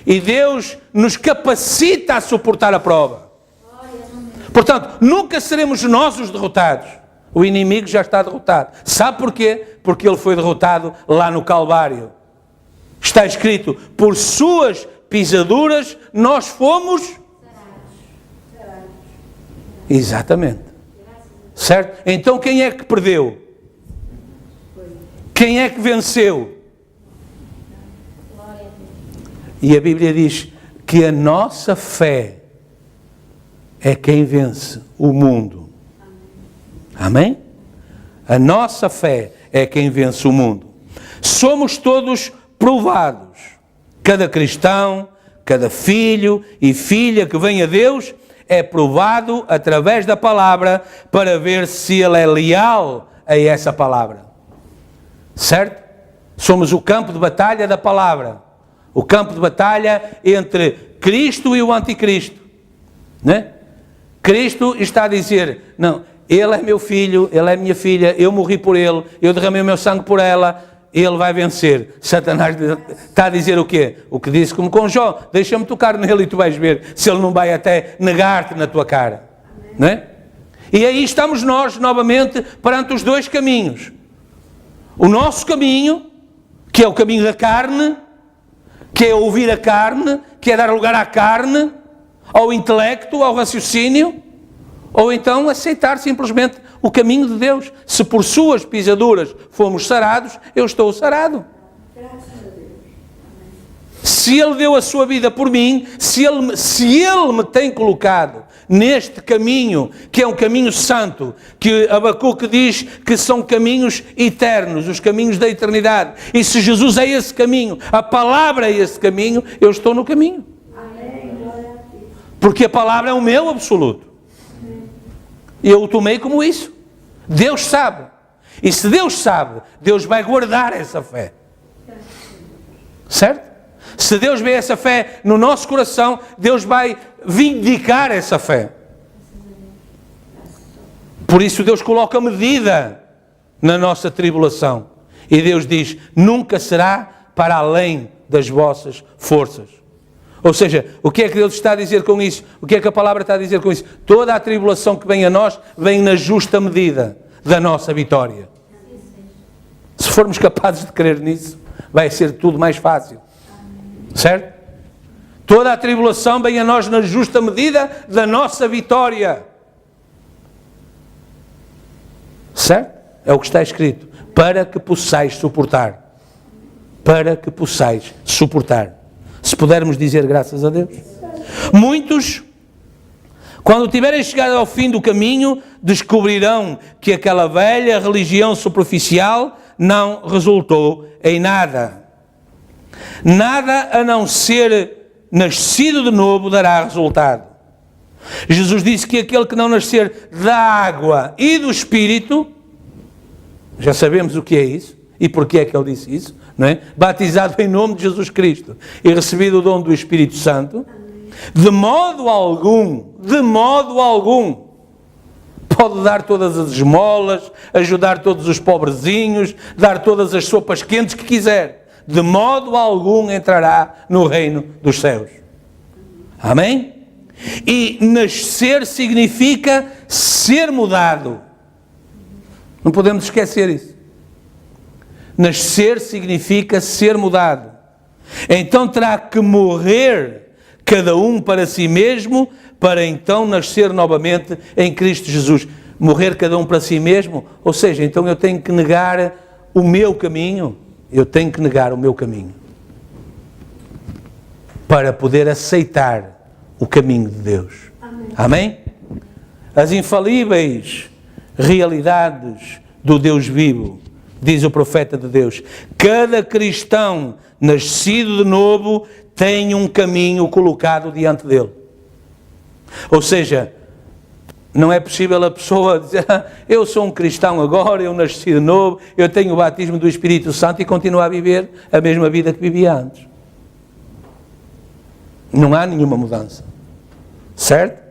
e Deus nos capacita a suportar a prova. Portanto, nunca seremos nós os derrotados. O inimigo já está derrotado. Sabe porquê? Porque ele foi derrotado lá no Calvário. Está escrito, por suas pisaduras nós fomos... Exatamente. Certo? Então quem é que perdeu? Quem é que venceu? E a Bíblia diz que a nossa fé é quem vence o mundo. Amém? A nossa fé é quem vence o mundo. Somos todos provados. Cada cristão, cada filho e filha que vem a Deus é provado através da palavra para ver se ele é leal a essa palavra. Certo? Somos o campo de batalha da palavra. O campo de batalha entre Cristo e o anticristo. Né? Cristo está a dizer, não, ele é meu filho, ele é minha filha, eu morri por ele, eu derramei o meu sangue por ela, ele vai vencer. Satanás está a dizer o quê? O que disse como com Jó, deixa-me tocar nele e tu vais ver se ele não vai até negar-te na tua cara. Né? E aí estamos nós, novamente, perante os dois caminhos. O nosso caminho, que é o caminho da carne, que é ouvir a carne, que é dar lugar à carne, ao intelecto, ao raciocínio, ou então aceitar simplesmente o caminho de Deus. Se por suas pisaduras fomos sarados, eu estou sarado. Se Ele deu a sua vida por mim, se Ele me tem colocado neste caminho, que é um caminho santo, que Abacuque diz que são caminhos eternos, os caminhos da eternidade, e se Jesus é esse caminho, a palavra é esse caminho, eu estou no caminho. Porque a palavra é o meu absoluto. E eu o tomei como isso. Deus sabe. E se Deus sabe, Deus vai guardar essa fé. Certo? Se Deus vê essa fé no nosso coração, Deus vai vindicar essa fé. Por isso Deus coloca medida na nossa tribulação. E Deus diz, nunca será para além das vossas forças. Ou seja, o que é que Deus está a dizer com isso? O que é que a palavra está a dizer com isso? Toda a tribulação que vem a nós, vem na justa medida da nossa vitória. Se formos capazes de crer nisso, vai ser tudo mais fácil. Certo? Toda a tribulação vem a nós na justa medida da nossa vitória. Certo? É o que está escrito. Para que possais suportar. Para que possais suportar. Se pudermos dizer graças a Deus. Muitos, quando tiverem chegado ao fim do caminho, descobrirão que aquela velha religião superficial não resultou em nada. Nada a não ser nascido de novo dará resultado. Jesus disse que aquele que não nascer da água e do Espírito, já sabemos o que é isso e porque é que ele disse isso, não é? Batizado em nome de Jesus Cristo e recebido o dom do Espírito Santo, de modo algum, pode dar todas as esmolas, ajudar todos os pobrezinhos, dar todas as sopas quentes que quiser. De modo algum entrará no reino dos céus. Amém? E nascer significa ser mudado. Não podemos esquecer isso. Nascer significa ser mudado. Então terá que morrer cada um para si mesmo, para então nascer novamente em Cristo Jesus. Morrer cada um para si mesmo, ou seja, então eu tenho que negar o meu caminho. Eu tenho que negar o meu caminho para poder aceitar o caminho de Deus. Amém? Amém? As infalíveis realidades do Deus vivo, diz o profeta de Deus. Cada cristão nascido de novo tem um caminho colocado diante dele. Ou seja, Não é possível a pessoa dizer, eu sou um cristão agora, eu nasci de novo, eu tenho o batismo do Espírito Santo e continuo a viver a mesma vida que vivia antes. Não há nenhuma mudança. Certo?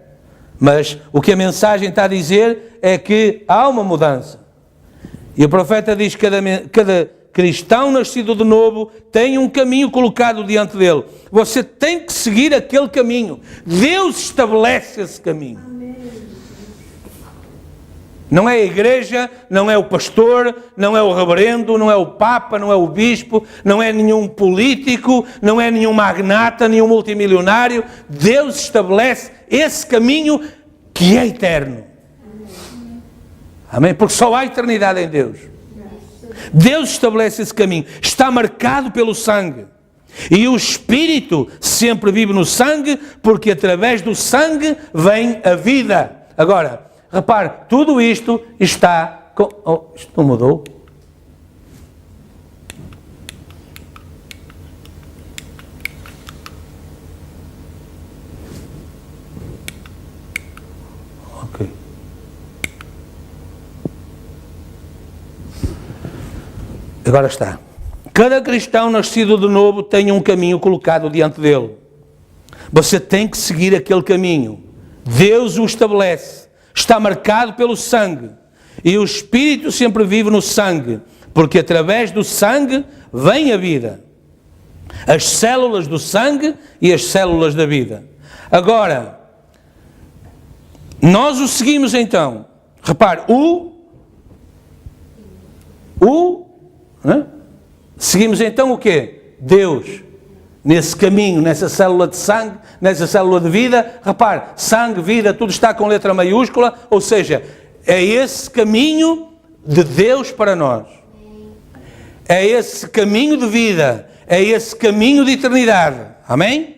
Mas o que a mensagem está a dizer é que há uma mudança. E o profeta diz que cada cristão nascido de novo tem um caminho colocado diante dele. Você tem que seguir aquele caminho. Deus estabelece esse caminho. Não é a igreja, não é o pastor, não é o reverendo, não é o papa, não é o bispo, não é nenhum político, não é nenhum magnata, nenhum multimilionário. Deus estabelece esse caminho que é eterno. Amém? Porque só há eternidade em Deus. Deus estabelece esse caminho. Está marcado pelo sangue. E o Espírito sempre vive no sangue, porque através do sangue vem a vida. Agora, repare, tudo isto está... isto não mudou? Ok. Agora está. Cada cristão nascido de novo tem um caminho colocado diante dele. Você tem que seguir aquele caminho. Deus o estabelece. Está marcado pelo sangue. E o Espírito sempre vive no sangue. Porque através do sangue vem a vida. As células do sangue e as células da vida. Agora, nós o seguimos então. Repare, seguimos então o quê? Deus. Nesse caminho, nessa célula de sangue, nessa célula de vida, repare, sangue, vida, tudo está com letra maiúscula, ou seja, é esse caminho de Deus para nós. É esse caminho de vida, é esse caminho de eternidade. Amém?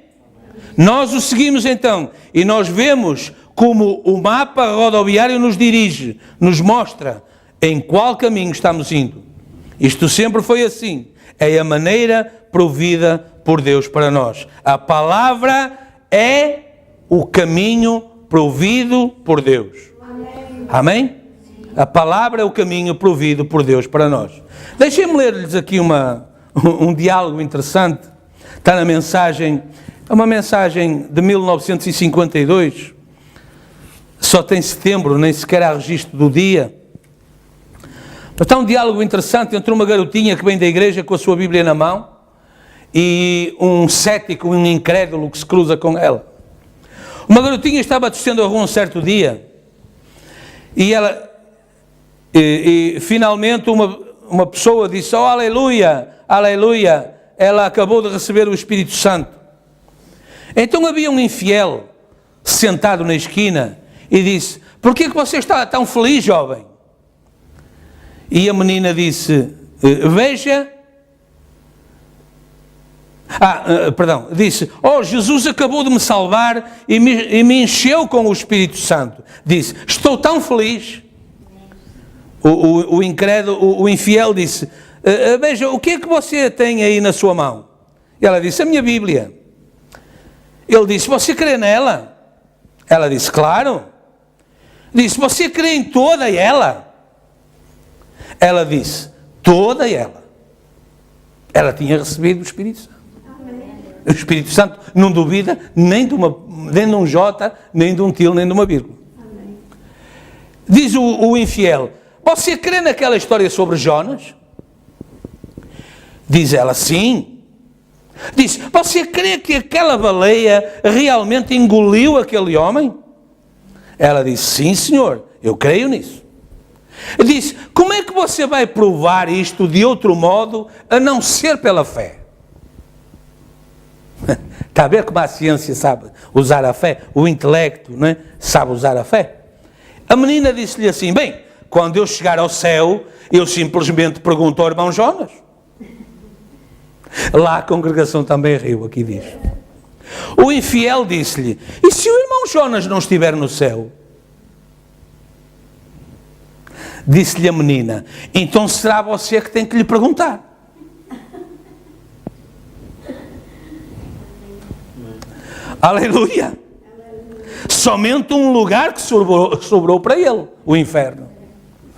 Nós o seguimos então, e nós vemos como o mapa rodoviário nos dirige, nos mostra em qual caminho estamos indo. Isto sempre foi assim. É a maneira provida por Deus para nós. A palavra é o caminho provido por Deus. Amém? A palavra é o caminho provido por Deus para nós. Deixem-me ler-lhes aqui um diálogo interessante. Está na mensagem, é uma mensagem de 1952. Só tem setembro, nem sequer há registro do dia. Está um diálogo interessante entre uma garotinha que vem da igreja com a sua Bíblia na mão e um cético, um incrédulo que se cruza com ela. Uma garotinha estava descendo a rua um certo dia e finalmente uma pessoa disse, oh aleluia, aleluia, ela acabou de receber o Espírito Santo. Então havia um infiel sentado na esquina e disse, por que você está tão feliz, jovem? E a menina disse, veja... disse, oh, Jesus acabou de me salvar e me encheu com o Espírito Santo. Disse, estou tão feliz. O incrédulo, o infiel disse, veja, o que é que você tem aí na sua mão? E ela disse, a minha Bíblia. Ele disse, você crê nela? Ela disse, claro. Disse, você crê em toda ela? Ela disse, toda ela. Ela tinha recebido o Espírito Santo. O Espírito Santo não duvida nem de um J, nem de um til, nem de uma vírgula. Amém. Diz o infiel, você crê naquela história sobre Jonas? Diz ela, sim. Diz, você crê que aquela baleia realmente engoliu aquele homem? Ela disse, sim senhor, eu creio nisso. Diz, como é que você vai provar isto de outro modo a não ser pela fé? Está a ver como a ciência sabe usar a fé? O intelecto, não é? Sabe usar a fé? A menina disse-lhe assim, bem, quando eu chegar ao céu, eu simplesmente pergunto ao irmão Jonas. Lá a congregação também riu, aqui diz. O infiel disse-lhe, e se o irmão Jonas não estiver no céu? Disse-lhe a menina, então será você que tem que lhe perguntar. Aleluia! somente um lugar que sobrou para ele, o inferno.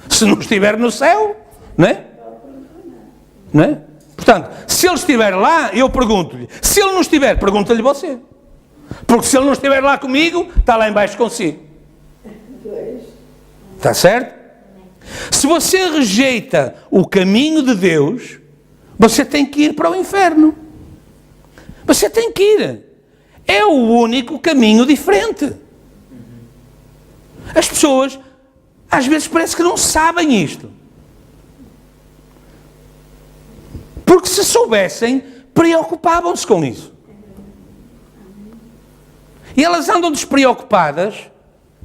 Se não estiver no céu, não é? Não é? Portanto, se ele estiver lá, eu pergunto-lhe. Se ele não estiver, pergunta-lhe você. Porque se ele não estiver lá comigo, está lá embaixo consigo. Está certo? Se você rejeita o caminho de Deus, você tem que ir para o inferno. Você tem que ir. É o único caminho diferente. As pessoas, às vezes, parece que não sabem isto. Porque se soubessem, preocupavam-se com isso. E elas andam despreocupadas,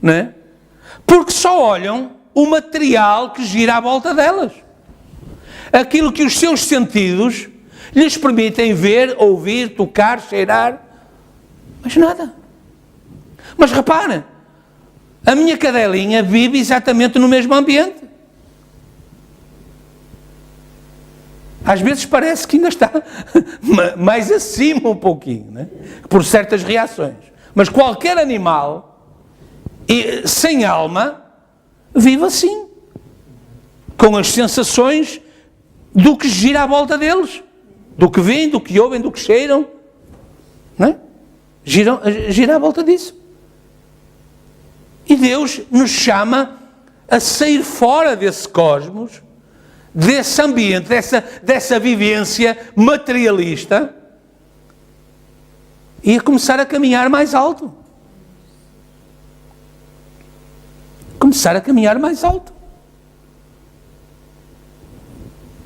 não é? Porque só olham o material que gira à volta delas. Aquilo que os seus sentidos lhes permitem ver, ouvir, tocar, cheirar. Mas nada. Mas repara, a minha cadelinha vive exatamente no mesmo ambiente. Às vezes parece que ainda está mais acima um pouquinho, né? Por certas reações. Mas qualquer animal sem alma vive assim, com as sensações do que gira à volta deles, do que veem, do que ouvem, do que cheiram, não é? Gira à volta disso. E Deus nos chama a sair fora desse cosmos, desse ambiente, dessa vivência materialista, e a começar a caminhar mais alto. Começar a caminhar mais alto.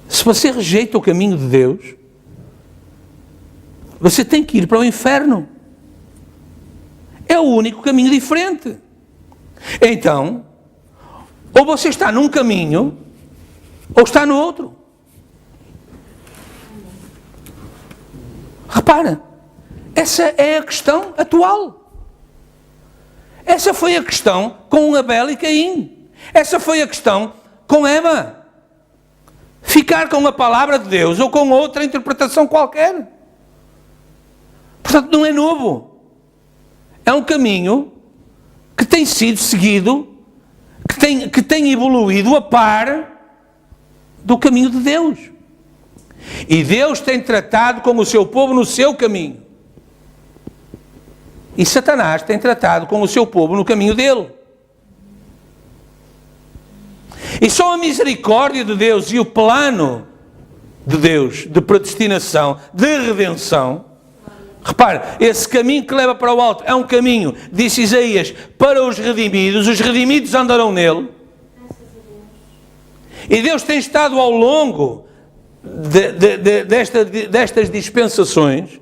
Se você rejeita o caminho de Deus, você tem que ir para o inferno. É o único caminho diferente. Então, ou você está num caminho, ou está no outro. Repara, essa é a questão atual. Essa foi a questão com Abel e Caim. Essa foi a questão com Eva. Ficar com a palavra de Deus ou com outra interpretação qualquer. Portanto, não é novo. É um caminho que tem sido seguido, que tem evoluído a par do caminho de Deus. E Deus tem tratado com o seu povo no seu caminho. E Satanás tem tratado com o seu povo no caminho dele. E só a misericórdia de Deus e o plano de Deus, de predestinação, de redenção. Repare, esse caminho que leva para o alto é um caminho, disse Isaías, para os redimidos andarão nele. E Deus tem estado ao longo destas dispensações,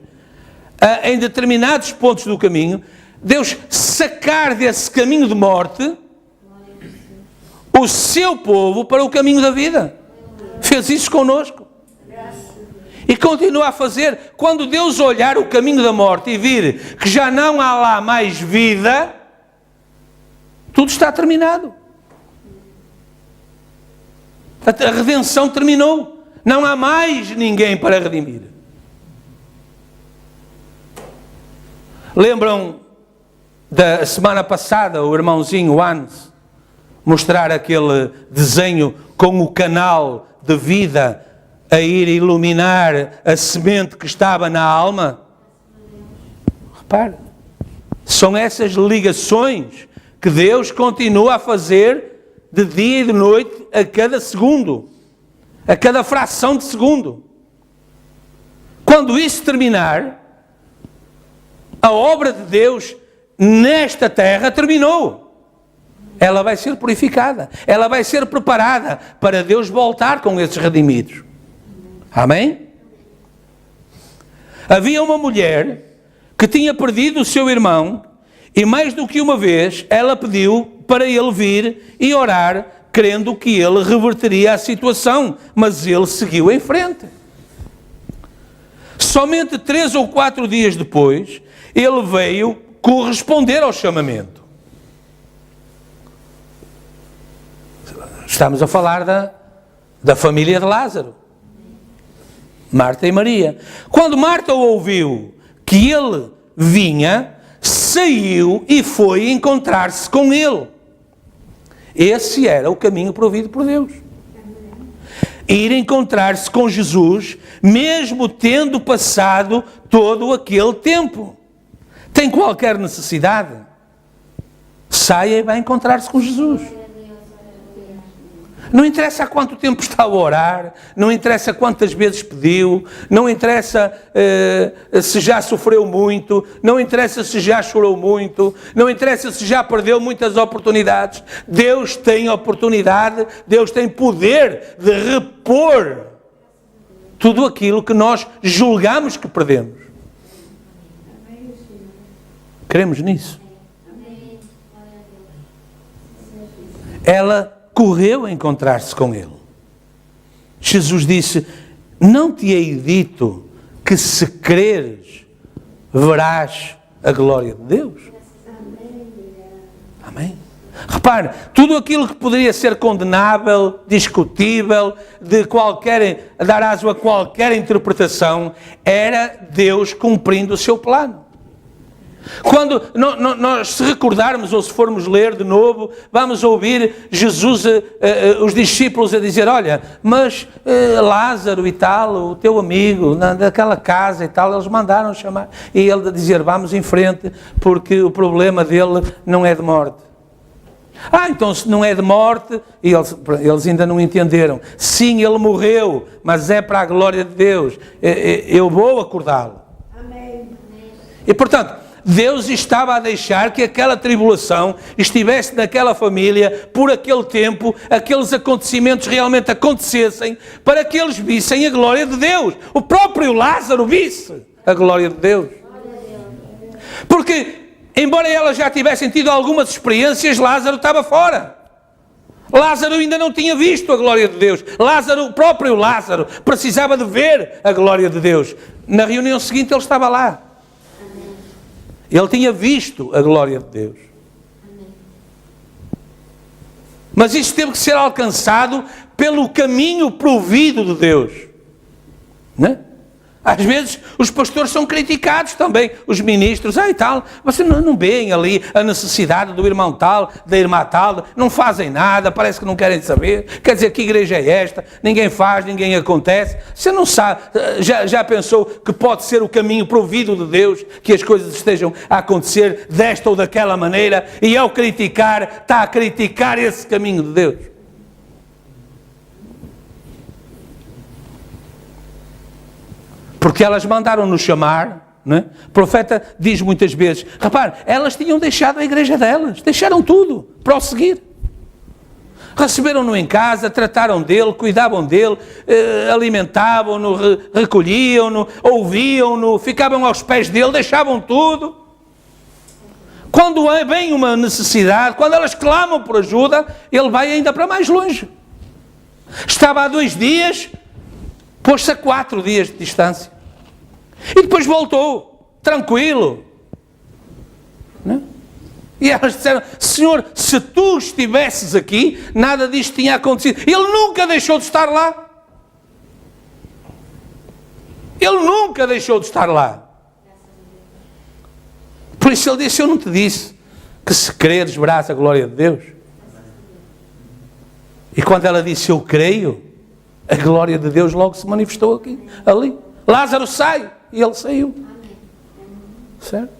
em determinados pontos do caminho, Deus sacar desse caminho de morte o seu povo para o caminho da vida. Fez isso connosco. E continua a fazer. Quando Deus olhar o caminho da morte e vir que já não há lá mais vida, tudo está terminado. A redenção terminou. Não há mais ninguém para redimir. Lembram da semana passada o irmãozinho Hans mostrar aquele desenho com o canal de vida a ir iluminar a semente que estava na alma? Repare, são essas ligações que Deus continua a fazer de dia e de noite, a cada segundo, a cada fração de segundo. Quando isso terminar, a obra de Deus nesta terra terminou. Ela vai ser purificada, ela vai ser preparada para Deus voltar com esses redimidos. Amém? Havia uma mulher que tinha perdido o seu irmão e mais do que uma vez ela pediu para ele vir e orar, crendo que ele reverteria a situação, mas ele seguiu em frente. Somente 3 ou 4 dias depois, ele veio corresponder ao chamamento. Estamos a falar da família de Lázaro, Marta e Maria. Quando Marta ouviu que ele vinha, saiu e foi encontrar-se com ele. Esse era o caminho provido por Deus. Ir encontrar-se com Jesus, mesmo tendo passado todo aquele tempo. Tem qualquer necessidade? Saia e vai encontrar-se com Jesus. Não interessa há quanto tempo está a orar, não interessa quantas vezes pediu, não interessa se já sofreu muito, não interessa se já chorou muito, não interessa se já perdeu muitas oportunidades. Deus tem oportunidade, Deus tem poder de repor tudo aquilo que nós julgamos que perdemos. Cremos nisso? Ela correu a encontrar-se com ele. Jesus disse: não te hei dito que se creres, verás a glória de Deus? Amém. Repare, tudo aquilo que poderia ser condenável, discutível, dar aso a qualquer interpretação, era Deus cumprindo o seu plano. Quando nós se recordarmos ou se formos ler de novo, vamos ouvir Jesus, os discípulos a dizer: olha, mas Lázaro e tal, o teu amigo, daquela casa e tal, eles mandaram chamar. E ele a dizer: vamos em frente, porque o problema dele não é de morte. Então se não é de morte, e eles ainda não entenderam. Sim, ele morreu, mas é para a glória de Deus. Eu vou acordá-lo. Amém. E portanto, Deus estava a deixar que aquela tribulação estivesse naquela família por aquele tempo, aqueles acontecimentos realmente acontecessem, para que eles vissem a glória de Deus. O próprio Lázaro visse a glória de Deus. Porque, embora elas já tivessem tido algumas experiências, Lázaro estava fora. Lázaro ainda não tinha visto a glória de Deus. O próprio Lázaro, precisava de ver a glória de Deus. Na reunião seguinte ele estava lá. Ele tinha visto a glória de Deus. Mas isso teve que ser alcançado pelo caminho provido de Deus. Não é? Às vezes os pastores são criticados também, os ministros, e tal, vocês não veem ali a necessidade do irmão tal, da irmã tal, não fazem nada, parece que não querem saber, quer dizer, que igreja é esta? Ninguém faz, ninguém acontece. Você não sabe, já pensou que pode ser o caminho provido de Deus, que as coisas estejam a acontecer desta ou daquela maneira, e ao criticar, está a criticar esse caminho de Deus? Porque elas mandaram-nos chamar, não é? O profeta diz muitas vezes, repare, elas tinham deixado a igreja delas, deixaram tudo para o seguir. Receberam-no em casa, trataram dele, cuidavam dele, alimentavam-no, recolhiam-no, ouviam-no, ficavam aos pés dele, deixavam tudo. Quando vem uma necessidade, quando elas clamam por ajuda, ele vai ainda para mais longe. Estava há 2 dias, pôs-se a 4 dias de distância. E depois voltou, tranquilo. Não é? E elas disseram: Senhor, se tu estivesses aqui, nada disto tinha acontecido. Ele nunca deixou de estar lá. Ele nunca deixou de estar lá. Por isso ele disse: eu não te disse que se creres verás a glória de Deus? E quando ela disse: eu creio, a glória de Deus logo se manifestou ali. Lázaro sai, e ele saiu. Certo?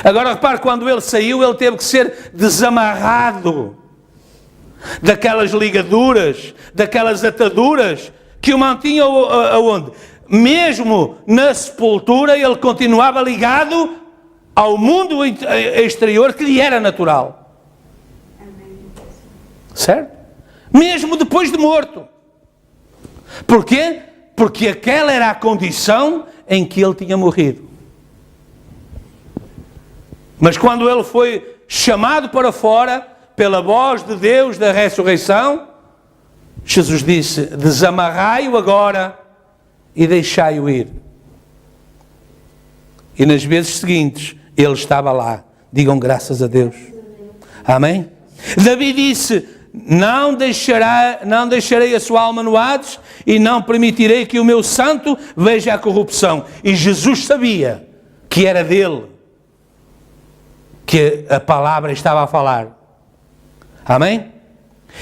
Agora repare, quando ele saiu, ele teve que ser desamarrado daquelas ligaduras, daquelas ataduras que o mantinham aonde? Mesmo na sepultura, ele continuava ligado ao mundo exterior que lhe era natural. Certo? Mesmo depois de morto. Porquê? Porque aquela era a condição em que ele tinha morrido. Mas quando ele foi chamado para fora, pela voz de Deus da ressurreição, Jesus disse: desamarrai-o agora e deixai-o ir. E nas vezes seguintes, ele estava lá. Digam graças a Deus. Amém? Davi disse: não deixarei a sua alma no Hades e não permitirei que o meu santo veja a corrupção. E Jesus sabia que era dele. que a palavra estava a falar. Amém?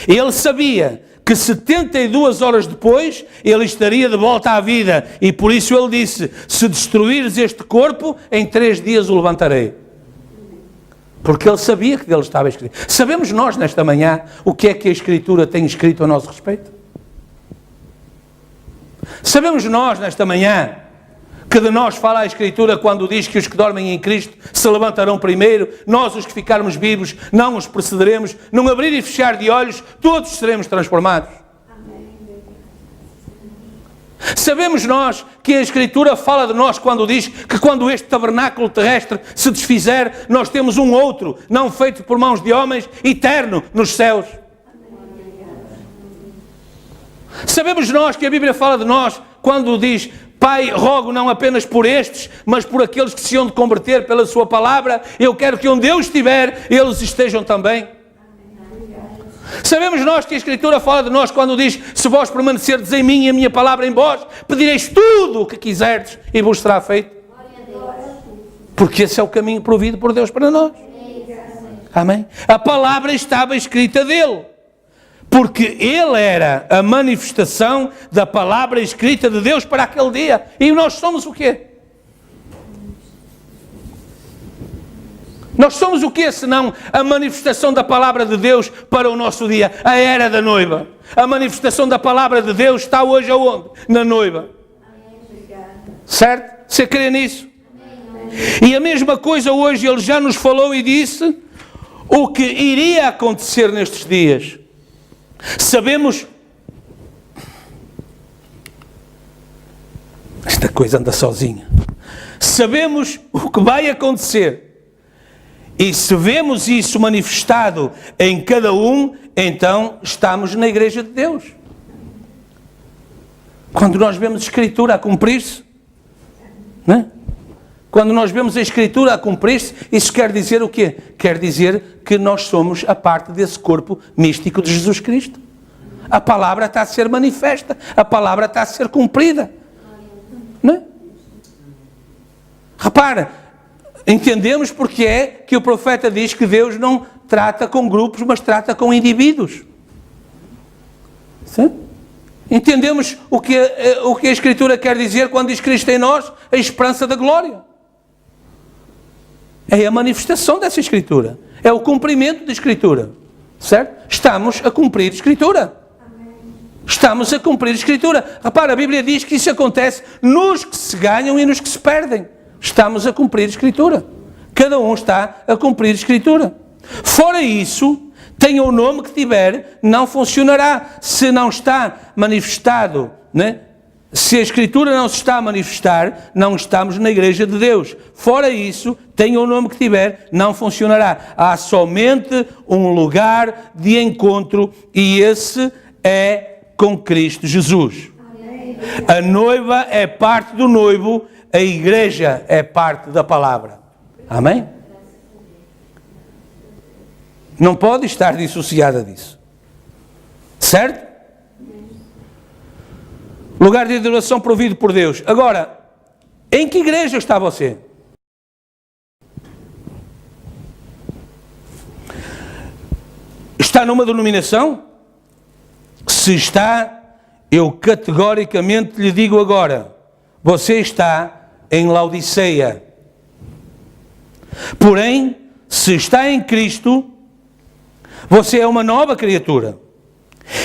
Ele sabia que 72 horas depois ele estaria de volta à vida, e por isso ele disse: se destruires este corpo, em 3 dias o levantarei. Porque ele sabia que dele estava escrito. Sabemos nós nesta manhã o que é que a Escritura tem escrito a nosso respeito? Sabemos nós nesta manhã que de nós fala a Escritura quando diz que os que dormem em Cristo se levantarão primeiro, nós os que ficarmos vivos não os precederemos, num abrir e fechar de olhos todos seremos transformados. Sabemos nós que a Escritura fala de nós quando diz que quando este tabernáculo terrestre se desfizer, nós temos um outro, não feito por mãos de homens, eterno nos céus. Sabemos nós que a Bíblia fala de nós quando diz: Pai, rogo não apenas por estes, mas por aqueles que se hão de converter pela sua palavra. Eu quero que onde eu estiver, eles estejam também. Sabemos nós que a Escritura fala de nós quando diz: se vós permanecerdes em mim e a minha palavra em vós, pedireis tudo o que quiserdes e vos será feito. Porque esse é o caminho provido por Deus para nós. Amém? A palavra estava escrita dele. Porque ele era a manifestação da palavra escrita de Deus para aquele dia. E nós somos o quê? Nós somos o quê, senão a manifestação da palavra de Deus para o nosso dia? A era da noiva. A manifestação da palavra de Deus está hoje aonde? Na noiva. Certo? Você crê nisso? E a mesma coisa hoje ele já nos falou e disse o que iria acontecer nestes dias. Sabemos, esta coisa anda sozinha, sabemos o que vai acontecer, e se vemos isso manifestado em cada um, então estamos na Igreja de Deus. Quando nós vemos a Escritura a cumprir-se, não é? Quando nós vemos a Escritura a cumprir-se, isso quer dizer o quê? Quer dizer que nós somos a parte desse corpo místico de Jesus Cristo. A palavra está a ser manifesta, a palavra está a ser cumprida. Não é? Repara, entendemos porque é que o profeta diz que Deus não trata com grupos, mas trata com indivíduos. Sim? Entendemos o que a Escritura quer dizer quando diz Cristo em nós, a esperança da glória. É a manifestação dessa Escritura. É o cumprimento da Escritura. Certo? Estamos a cumprir a Escritura. Estamos a cumprir a Escritura. Repara, a Bíblia diz que isso acontece nos que se ganham e nos que se perdem. Estamos a cumprir a Escritura. Cada um está a cumprir a Escritura. Fora isso, tenha o nome que tiver, não funcionará. Se não está manifestado, né? Se a Escritura não se está a manifestar, não estamos na Igreja de Deus. Fora isso, tenha o nome que tiver, não funcionará. Há somente um lugar de encontro e esse é com Cristo Jesus. A noiva é parte do noivo, a Igreja é parte da palavra. Amém? Não pode estar dissociada disso. Certo? Lugar de adoração provido por Deus. Agora, em que igreja está você? Está numa denominação? Se está, eu categoricamente lhe digo agora, você está em Laodiceia. Porém, se está em Cristo, você é uma nova criatura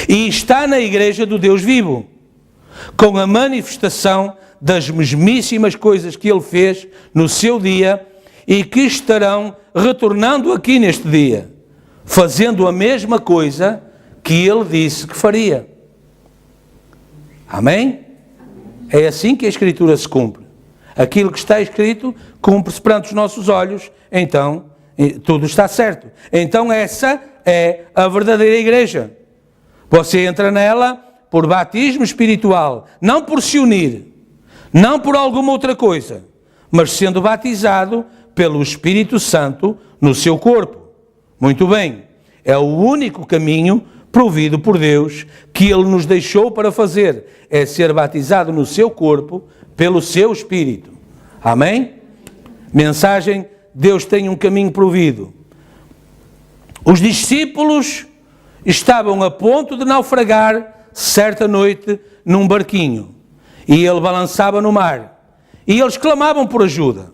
e está na igreja do Deus vivo, com a manifestação das mesmíssimas coisas que Ele fez no seu dia e que estarão retornando aqui neste dia, fazendo a mesma coisa que Ele disse que faria. Amém? É assim que a Escritura se cumpre. Aquilo que está escrito cumpre-se perante os nossos olhos, então tudo está certo. Então essa é a verdadeira igreja. Você entra nela por batismo espiritual, não por se unir, não por alguma outra coisa, mas sendo batizado pelo Espírito Santo no seu corpo. Muito bem, é o único caminho provido por Deus que Ele nos deixou para fazer, é ser batizado no seu corpo pelo seu Espírito. Amém? Mensagem Deus tem um caminho provido. Os discípulos estavam a ponto de naufragar certa noite num barquinho. E ele balançava no mar. E eles clamavam por ajuda.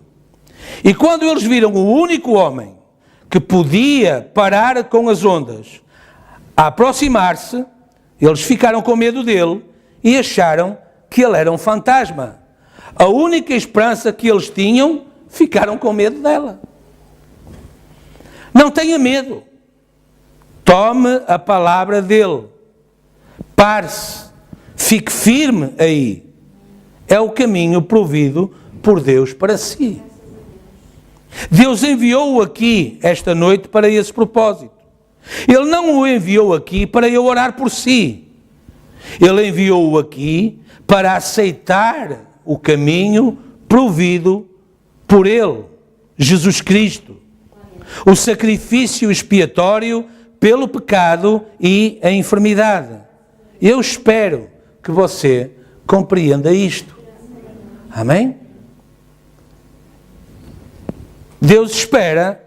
E quando eles viram o único homem que podia parar com as ondas a aproximar-se, eles ficaram com medo dele e acharam que ele era um fantasma. A única esperança que eles tinham, ficaram com medo dela. Não tenha medo. Tome a palavra dele. Pare-se. Fique firme aí. É o caminho provido por Deus para si. Deus enviou-o aqui esta noite para esse propósito. Ele não o enviou aqui para eu orar por si. Ele enviou-o aqui para aceitar o caminho provido por Ele, Jesus Cristo. O sacrifício expiatório pelo pecado e a enfermidade. Eu espero que você compreenda isto. Amém? Deus espera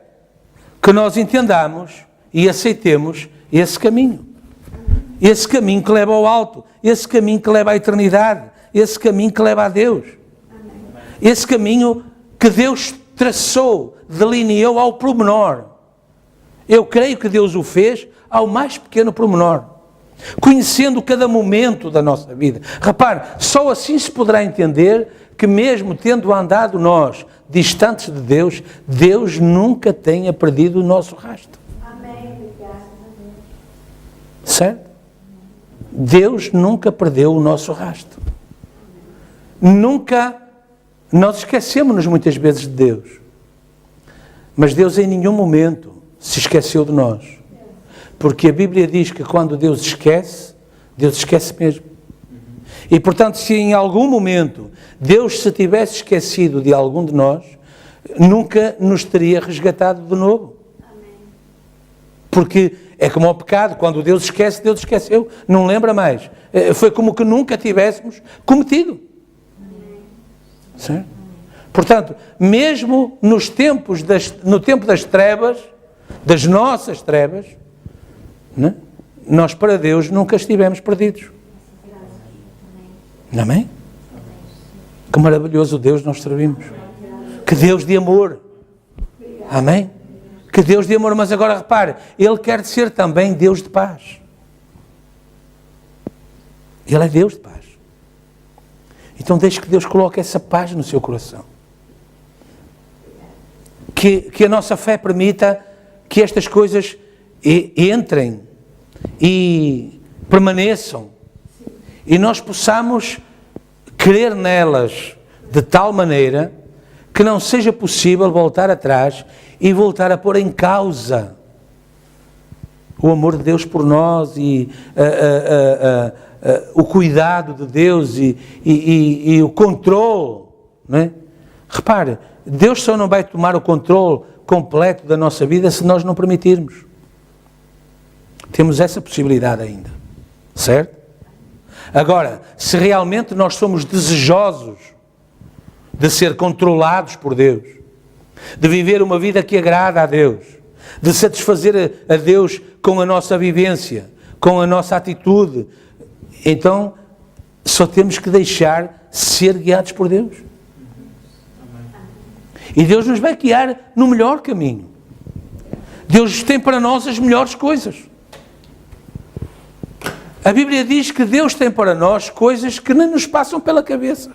que nós entendamos e aceitemos esse caminho. Esse caminho que leva ao alto. Esse caminho que leva à eternidade. Esse caminho que leva a Deus. Esse caminho que Deus traçou, delineou ao pormenor. Eu creio que Deus o fez ao mais pequeno pormenor. Conhecendo cada momento da nossa vida. Repare, só assim se poderá entender que mesmo tendo andado nós distantes de Deus, Deus nunca tenha perdido o nosso rastro. Amém. Certo? Deus nunca perdeu o nosso rastro. Nunca, nós esquecemos-nos muitas vezes de Deus. Mas Deus em nenhum momento se esqueceu de nós. Porque a Bíblia diz que quando Deus esquece mesmo. E portanto, se em algum momento Deus se tivesse esquecido de algum de nós, nunca nos teria resgatado de novo. Porque é como o pecado, quando Deus esquece, Deus esqueceu, não lembra mais. Foi como que nunca tivéssemos cometido. Certo? Portanto, mesmo no tempo das trevas, das nossas trevas, né? Nós para Deus nunca estivemos perdidos. Amém? Que maravilhoso Deus nós servimos. Que Deus de amor. Amém? Que Deus de amor. Mas agora repare, Ele quer ser também Deus de paz. Ele é Deus de paz. Então deixe que Deus coloque essa paz no seu coração. Que a nossa fé permita que estas coisas entrem e permaneçam. E nós possamos crer nelas de tal maneira que não seja possível voltar atrás e voltar a pôr em causa o amor de Deus por nós e o cuidado de Deus e o controle. Não é? Repare, Deus só não vai tomar o controle completo da nossa vida se nós não permitirmos. Temos essa possibilidade ainda. Certo? Agora, se realmente nós somos desejosos de ser controlados por Deus, de viver uma vida que agrada a Deus, de satisfazer a Deus com a nossa vivência, com a nossa atitude, então só temos que deixar ser guiados por Deus. E Deus nos vai guiar no melhor caminho. Deus tem para nós as melhores coisas. A Bíblia diz que Deus tem para nós coisas que nem nos passam pela cabeça,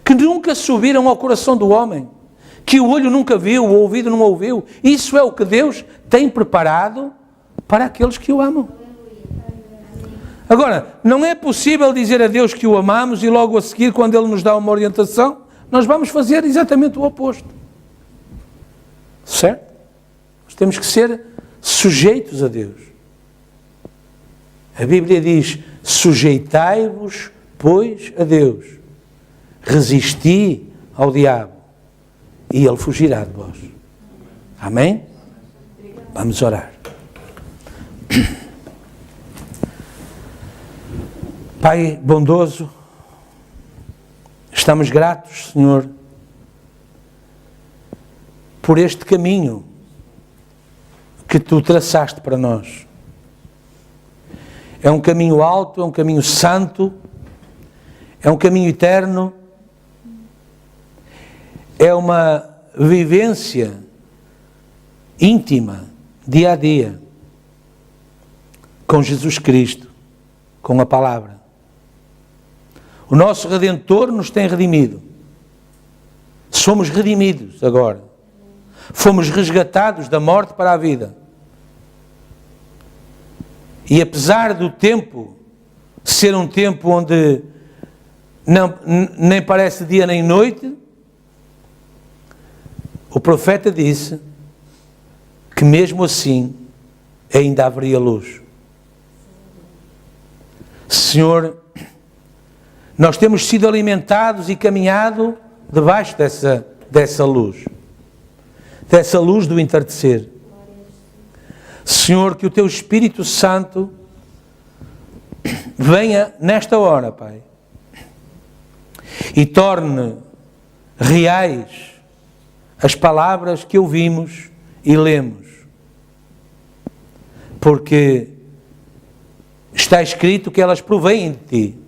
que nunca subiram ao coração do homem, que o olho nunca viu, o ouvido não ouviu. Isso é o que Deus tem preparado para aqueles que o amam. Agora, não é possível dizer a Deus que o amamos e logo a seguir, quando Ele nos dá uma orientação, nós vamos fazer exatamente o oposto. Certo? Nós temos que ser sujeitos a Deus. A Bíblia diz, sujeitai-vos, pois, a Deus. Resisti ao diabo e ele fugirá de vós. Amém? Vamos orar. Pai bondoso, estamos gratos, Senhor, por este caminho que tu traçaste para nós. É um caminho alto, é um caminho santo, é um caminho eterno, é uma vivência íntima, dia a dia, com Jesus Cristo, com a palavra. O nosso Redentor nos tem redimido. Somos redimidos agora. Fomos resgatados da morte para a vida. E apesar do tempo ser um tempo onde nem parece dia nem noite, o profeta disse que mesmo assim ainda haveria luz. Senhor, nós temos sido alimentados e caminhado debaixo dessa luz do entardecer. Senhor, que o Teu Espírito Santo venha nesta hora, Pai, e torne reais as palavras que ouvimos e lemos, porque está escrito que elas provêm de Ti.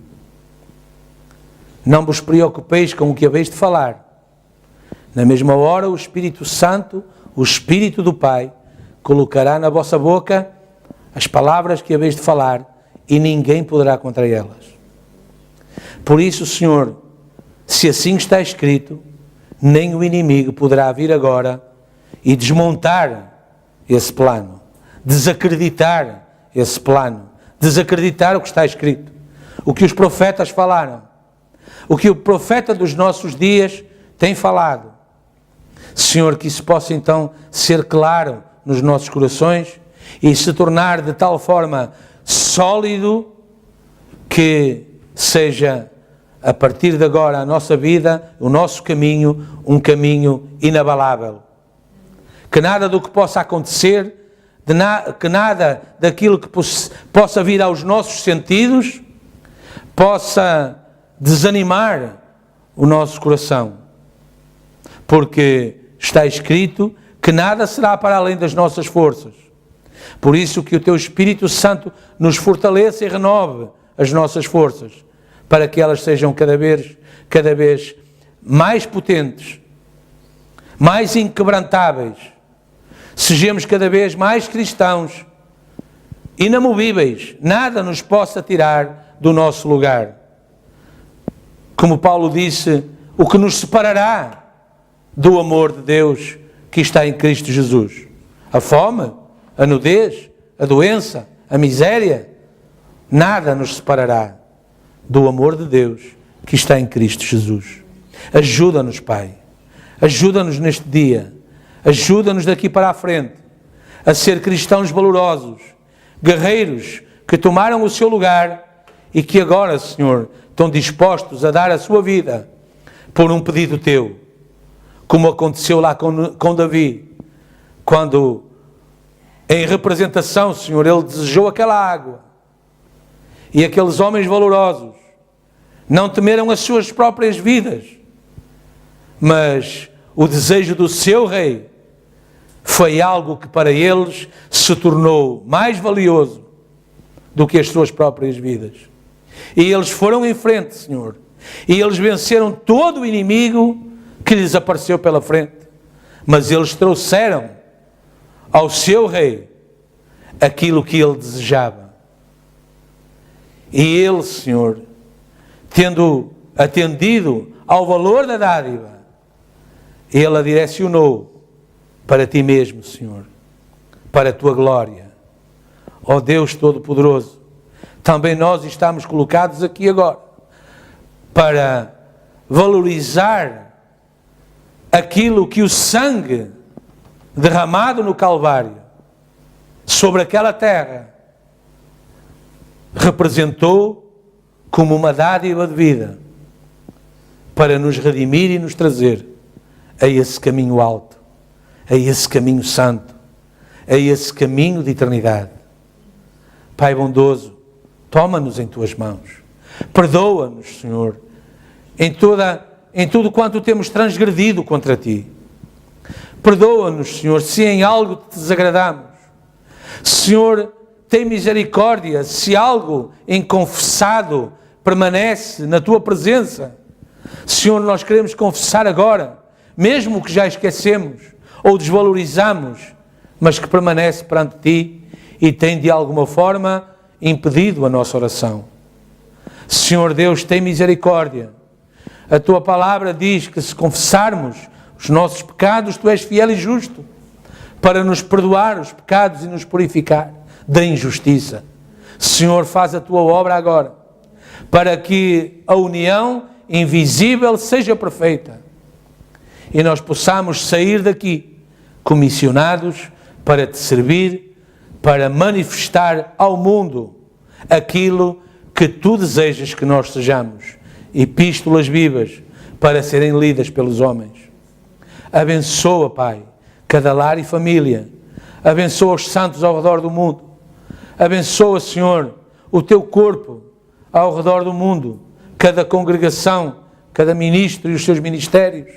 Não vos preocupeis com o que haveis de falar. Na mesma hora, o Espírito Santo, o Espírito do Pai, colocará na vossa boca as palavras que haveis de falar e ninguém poderá contra elas. Por isso, Senhor, se assim está escrito, nem o inimigo poderá vir agora e desmontar esse plano, desacreditar esse plano, desacreditar o que está escrito, o que os profetas falaram, o que o profeta dos nossos dias tem falado. Senhor, que isso possa então ser claro nos nossos corações e se tornar de tal forma sólido que seja, a partir de agora, a nossa vida, o nosso caminho, um caminho inabalável. Que nada do que possa acontecer, que nada daquilo que possa vir aos nossos sentidos, possa desanimar o nosso coração. Porque está escrito que nada será para além das nossas forças. Por isso que o Teu Espírito Santo nos fortaleça e renove as nossas forças, para que elas sejam cada vez mais potentes, mais inquebrantáveis, sejamos cada vez mais cristãos, inamovíveis, nada nos possa tirar do nosso lugar. Como Paulo disse, o que nos separará do amor de Deus que está em Cristo Jesus? A fome, a nudez, a doença, a miséria? Nada nos separará do amor de Deus que está em Cristo Jesus. Ajuda-nos, Pai. Ajuda-nos neste dia. Ajuda-nos daqui para a frente a ser cristãos valorosos, guerreiros que tomaram o seu lugar e que agora, Senhor, estão dispostos a dar a sua vida por um pedido Teu, como aconteceu lá com Davi, quando em representação, Senhor, ele desejou aquela água e aqueles homens valorosos não temeram as suas próprias vidas, mas o desejo do seu rei foi algo que para eles se tornou mais valioso do que as suas próprias vidas. E eles foram em frente, Senhor, e eles venceram todo o inimigo que lhes apareceu pela frente, mas eles trouxeram ao seu rei aquilo que ele desejava. E ele, Senhor, tendo atendido ao valor da dádiva, ele a direcionou para Ti mesmo, Senhor, para a Tua glória. Ó Deus Todo-Poderoso, também nós estamos colocados aqui agora para valorizar aquilo que o sangue derramado no Calvário sobre aquela terra representou como uma dádiva de vida para nos redimir e nos trazer a esse caminho alto, a esse caminho santo, a esse caminho de eternidade. Pai bondoso, toma-nos em Tuas mãos, perdoa-nos, Senhor, em tudo quanto temos transgredido contra Ti. Perdoa-nos, Senhor, se em algo te desagradamos. Senhor, tem misericórdia se algo inconfessado permanece na tua presença. Senhor, nós queremos confessar agora, mesmo o que já esquecemos ou desvalorizamos, mas que permanece perante ti e tem de alguma forma impedido a nossa oração. Senhor Deus, tem misericórdia. A tua palavra diz que se confessarmos os nossos pecados, tu és fiel e justo para nos perdoar os pecados e nos purificar da injustiça. Senhor, faz a tua obra agora, para que a união invisível seja perfeita e nós possamos sair daqui comissionados para te servir, para manifestar ao mundo aquilo que tu desejas que nós sejamos, epístolas vivas para serem lidas pelos homens. Abençoa, Pai, cada lar e família. Abençoa os santos ao redor do mundo. Abençoa, Senhor, o teu corpo ao redor do mundo, cada congregação, cada ministro e os seus ministérios.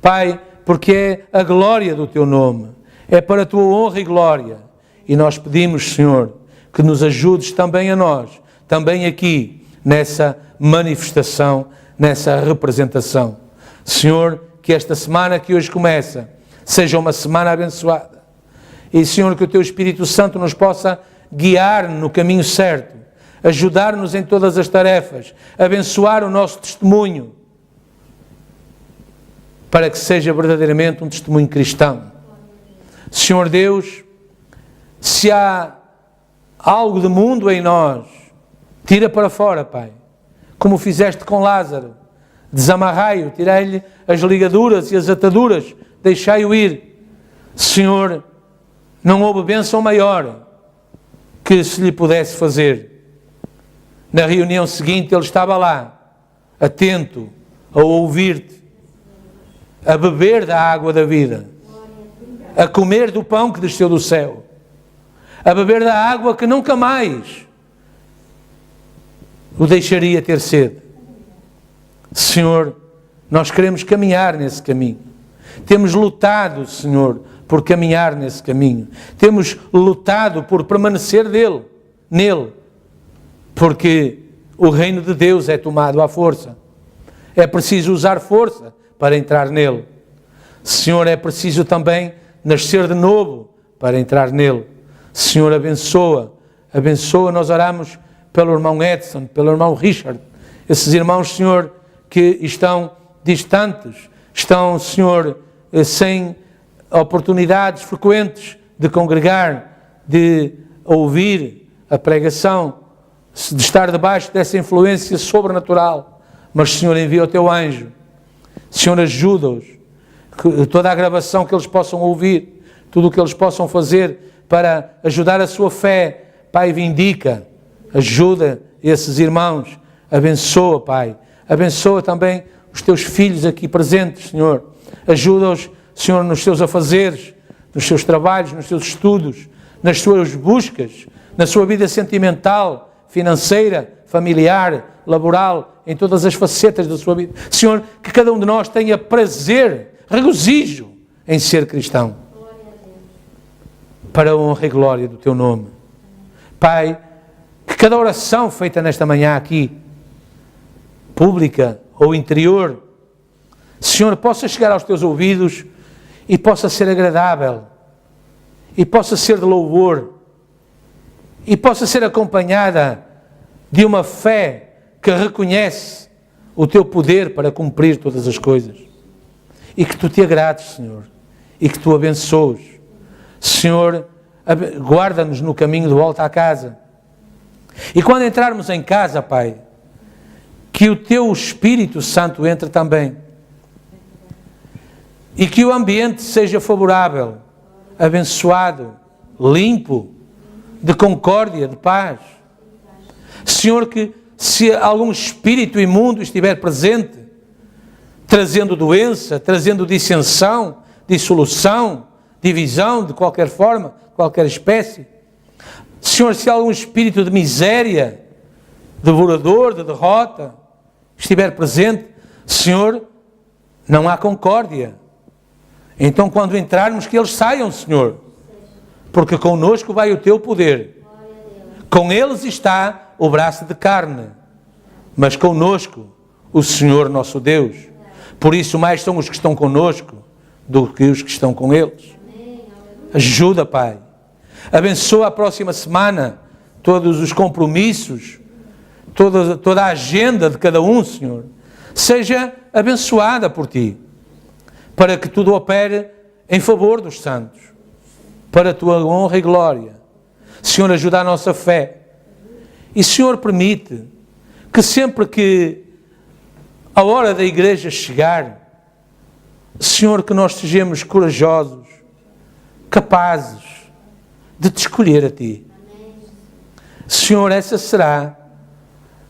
Pai, porque é a glória do teu nome, é para a tua honra e glória. E nós pedimos, Senhor, que nos ajudes também a nós, também aqui, nessa manifestação, nessa representação. Senhor, que esta semana que hoje começa seja uma semana abençoada. E, Senhor, que o teu Espírito Santo nos possa guiar no caminho certo, ajudar-nos em todas as tarefas, abençoar o nosso testemunho, para que seja verdadeiramente um testemunho cristão. Senhor Deus, se há algo de mundo em nós, tira para fora, Pai, como fizeste com Lázaro. Desamarrai-o, tirai-lhe as ligaduras e as ataduras, deixai-o ir. Senhor, não houve bênção maior que se lhe pudesse fazer. Na reunião seguinte ele estava lá, atento a ouvir-te, a beber da água da vida, a comer do pão que desceu do céu, a beber da água que nunca mais o deixaria ter sede. Senhor, nós queremos caminhar nesse caminho. Temos lutado, Senhor, por caminhar nesse caminho. Temos lutado por permanecer nele, porque o reino de Deus é tomado à força. É preciso usar força para entrar nele. Senhor, é preciso também nascer de novo para entrar nele. Senhor, abençoa, nós oramos pelo irmão Edson, pelo irmão Richard, esses irmãos, Senhor, que estão distantes, estão, Senhor, sem oportunidades frequentes de congregar, de ouvir a pregação, de estar debaixo dessa influência sobrenatural. Mas, Senhor, envia o teu anjo. Senhor, ajuda-os, toda a gravação que eles possam ouvir, tudo o que eles possam fazer para ajudar a sua fé. Pai, vindica, ajuda esses irmãos, abençoa, Pai. Abençoa também os teus filhos aqui presentes, Senhor. Ajuda-os, Senhor, nos seus afazeres, nos seus trabalhos, nos seus estudos, nas suas buscas, na sua vida sentimental, financeira, familiar, laboral, em todas as facetas da sua vida. Senhor, que cada um de nós tenha prazer, regozijo em ser cristão, para a honra e glória do teu nome. Pai, que cada oração feita nesta manhã aqui, pública ou interior, Senhor, possa chegar aos teus ouvidos e possa ser agradável, e possa ser de louvor, e possa ser acompanhada de uma fé que reconhece o teu poder para cumprir todas as coisas. E que tu te agrades, Senhor, e que tu abençoes. Senhor, guarda-nos no caminho de volta à casa. E quando entrarmos em casa, Pai, que o teu Espírito Santo entre também. E que o ambiente seja favorável, abençoado, limpo, de concórdia, de paz. Senhor, que se algum espírito imundo estiver presente, trazendo doença, trazendo dissensão, dissolução, divisão de qualquer forma, qualquer espécie. Senhor, se algum espírito de miséria, devorador, de derrota, estiver presente, Senhor, não há concórdia, Então, quando entrarmos, que eles saiam, Senhor, porque connosco vai o teu poder. Com eles está o braço de carne, mas connosco o Senhor nosso Deus. Por isso, mais são os que estão connosco do que os que estão com eles. Ajuda, Pai. Abençoa a próxima semana todos os compromissos, toda a agenda de cada um, Senhor. Seja abençoada por Ti, para que tudo opere em favor dos santos, para a Tua honra e glória. Senhor, ajuda a nossa fé. E, Senhor, permite que sempre que a hora da igreja chegar, Senhor, que nós sejamos corajosos, capazes de Te escolher a Ti. Senhor, essa será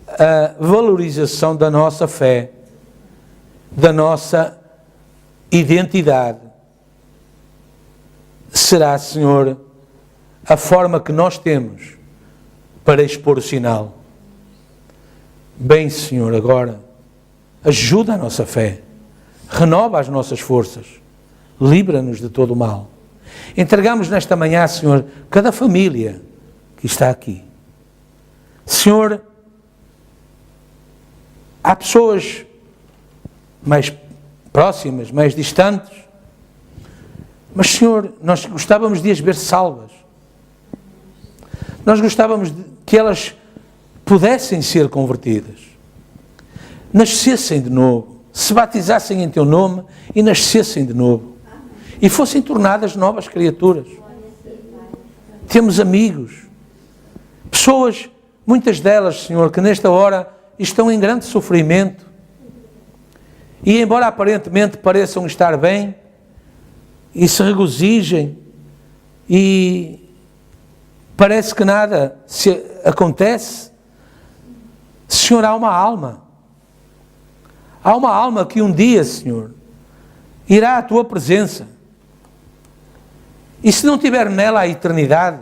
a valorização da nossa fé, da nossa identidade. Será, Senhor, a forma que nós temos para expor o sinal. Bem, Senhor, agora, ajuda a nossa fé, renova as nossas forças, livra-nos de todo o mal. Entregamos nesta manhã, Senhor, cada família que está aqui. Senhor, há pessoas mais próximas, mais distantes, mas, Senhor, nós gostávamos de as ver salvas. Nós gostávamos de que elas pudessem ser convertidas, nascessem de novo, se batizassem em Teu nome e nascessem de novo, e fossem tornadas novas criaturas. Temos amigos, pessoas, muitas delas, Senhor, que nesta hora estão em grande sofrimento, e embora aparentemente pareçam estar bem, e se regozijem, e parece que nada se acontece, Senhor, há uma alma que um dia, Senhor, irá à Tua presença, e se não tiver nela a eternidade,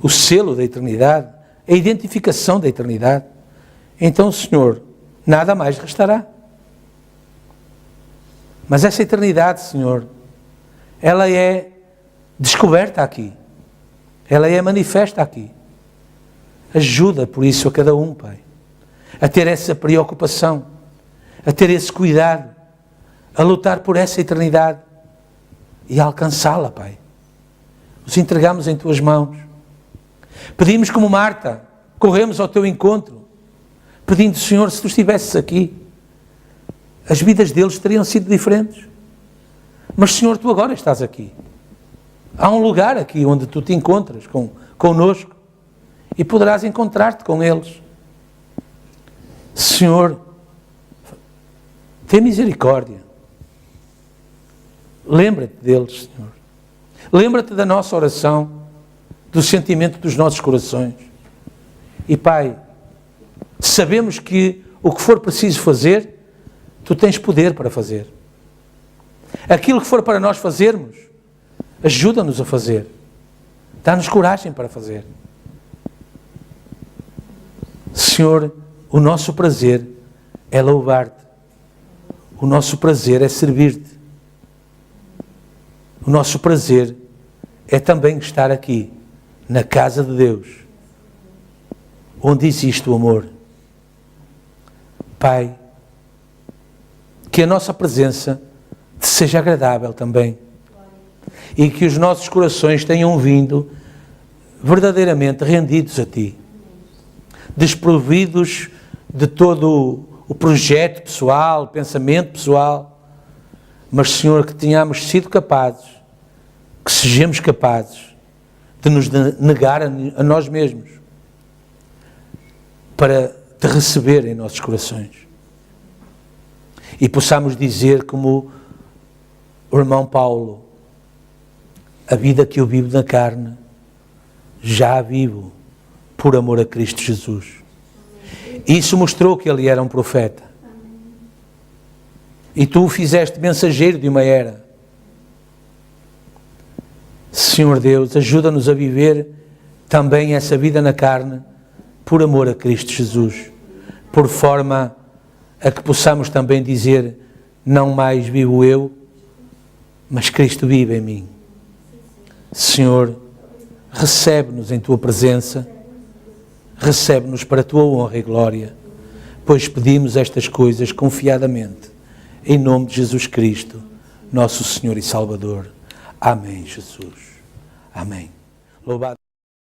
o selo da eternidade, a identificação da eternidade, então, Senhor, nada mais restará. Mas essa eternidade, Senhor, ela é descoberta aqui. Ela é manifesta aqui. Ajuda, por isso, a cada um, Pai, a ter essa preocupação, a ter esse cuidado, a lutar por essa eternidade e a alcançá-la, Pai. Os entregamos em Tuas mãos. Pedimos como Marta, corremos ao Teu encontro, pedindo, Senhor, se Tu estivesses aqui, as vidas deles teriam sido diferentes. Mas, Senhor, Tu agora estás aqui. Há um lugar aqui onde Tu te encontras connosco e poderás encontrar-te com eles. Senhor, tem misericórdia. Lembra-te deles, Senhor. Lembra-te da nossa oração, do sentimento dos nossos corações. E, Pai, sabemos que o que for preciso fazer, Tu tens poder para fazer. Aquilo que for para nós fazermos, ajuda-nos a fazer. Dá-nos coragem para fazer. Senhor, o nosso prazer é louvar-te. O nosso prazer é servir-te. O nosso prazer é também estar aqui, na casa de Deus, onde existe o amor. Pai, que a nossa presença te seja agradável também e que os nossos corações tenham vindo verdadeiramente rendidos a Ti, desprovidos de todo o projeto pessoal, pensamento pessoal, mas, Senhor, que tenhamos sido capazes, que sejamos capazes de nos negar a nós mesmos para Te receber em nossos corações. E possamos dizer como o irmão Paulo, a vida que eu vivo na carne, já a vivo por amor a Cristo Jesus. Isso mostrou que ele era um profeta. E Tu o fizeste mensageiro de uma era. Senhor Deus, ajuda-nos a viver também essa vida na carne por amor a Cristo Jesus, por forma a que possamos também dizer, não mais vivo eu, mas Cristo vive em mim. Senhor, recebe-nos em Tua presença, recebe-nos para a Tua honra e glória, pois pedimos estas coisas confiadamente, em nome de Jesus Cristo, nosso Senhor e Salvador. Amém, Jesus. Amém. Louvado.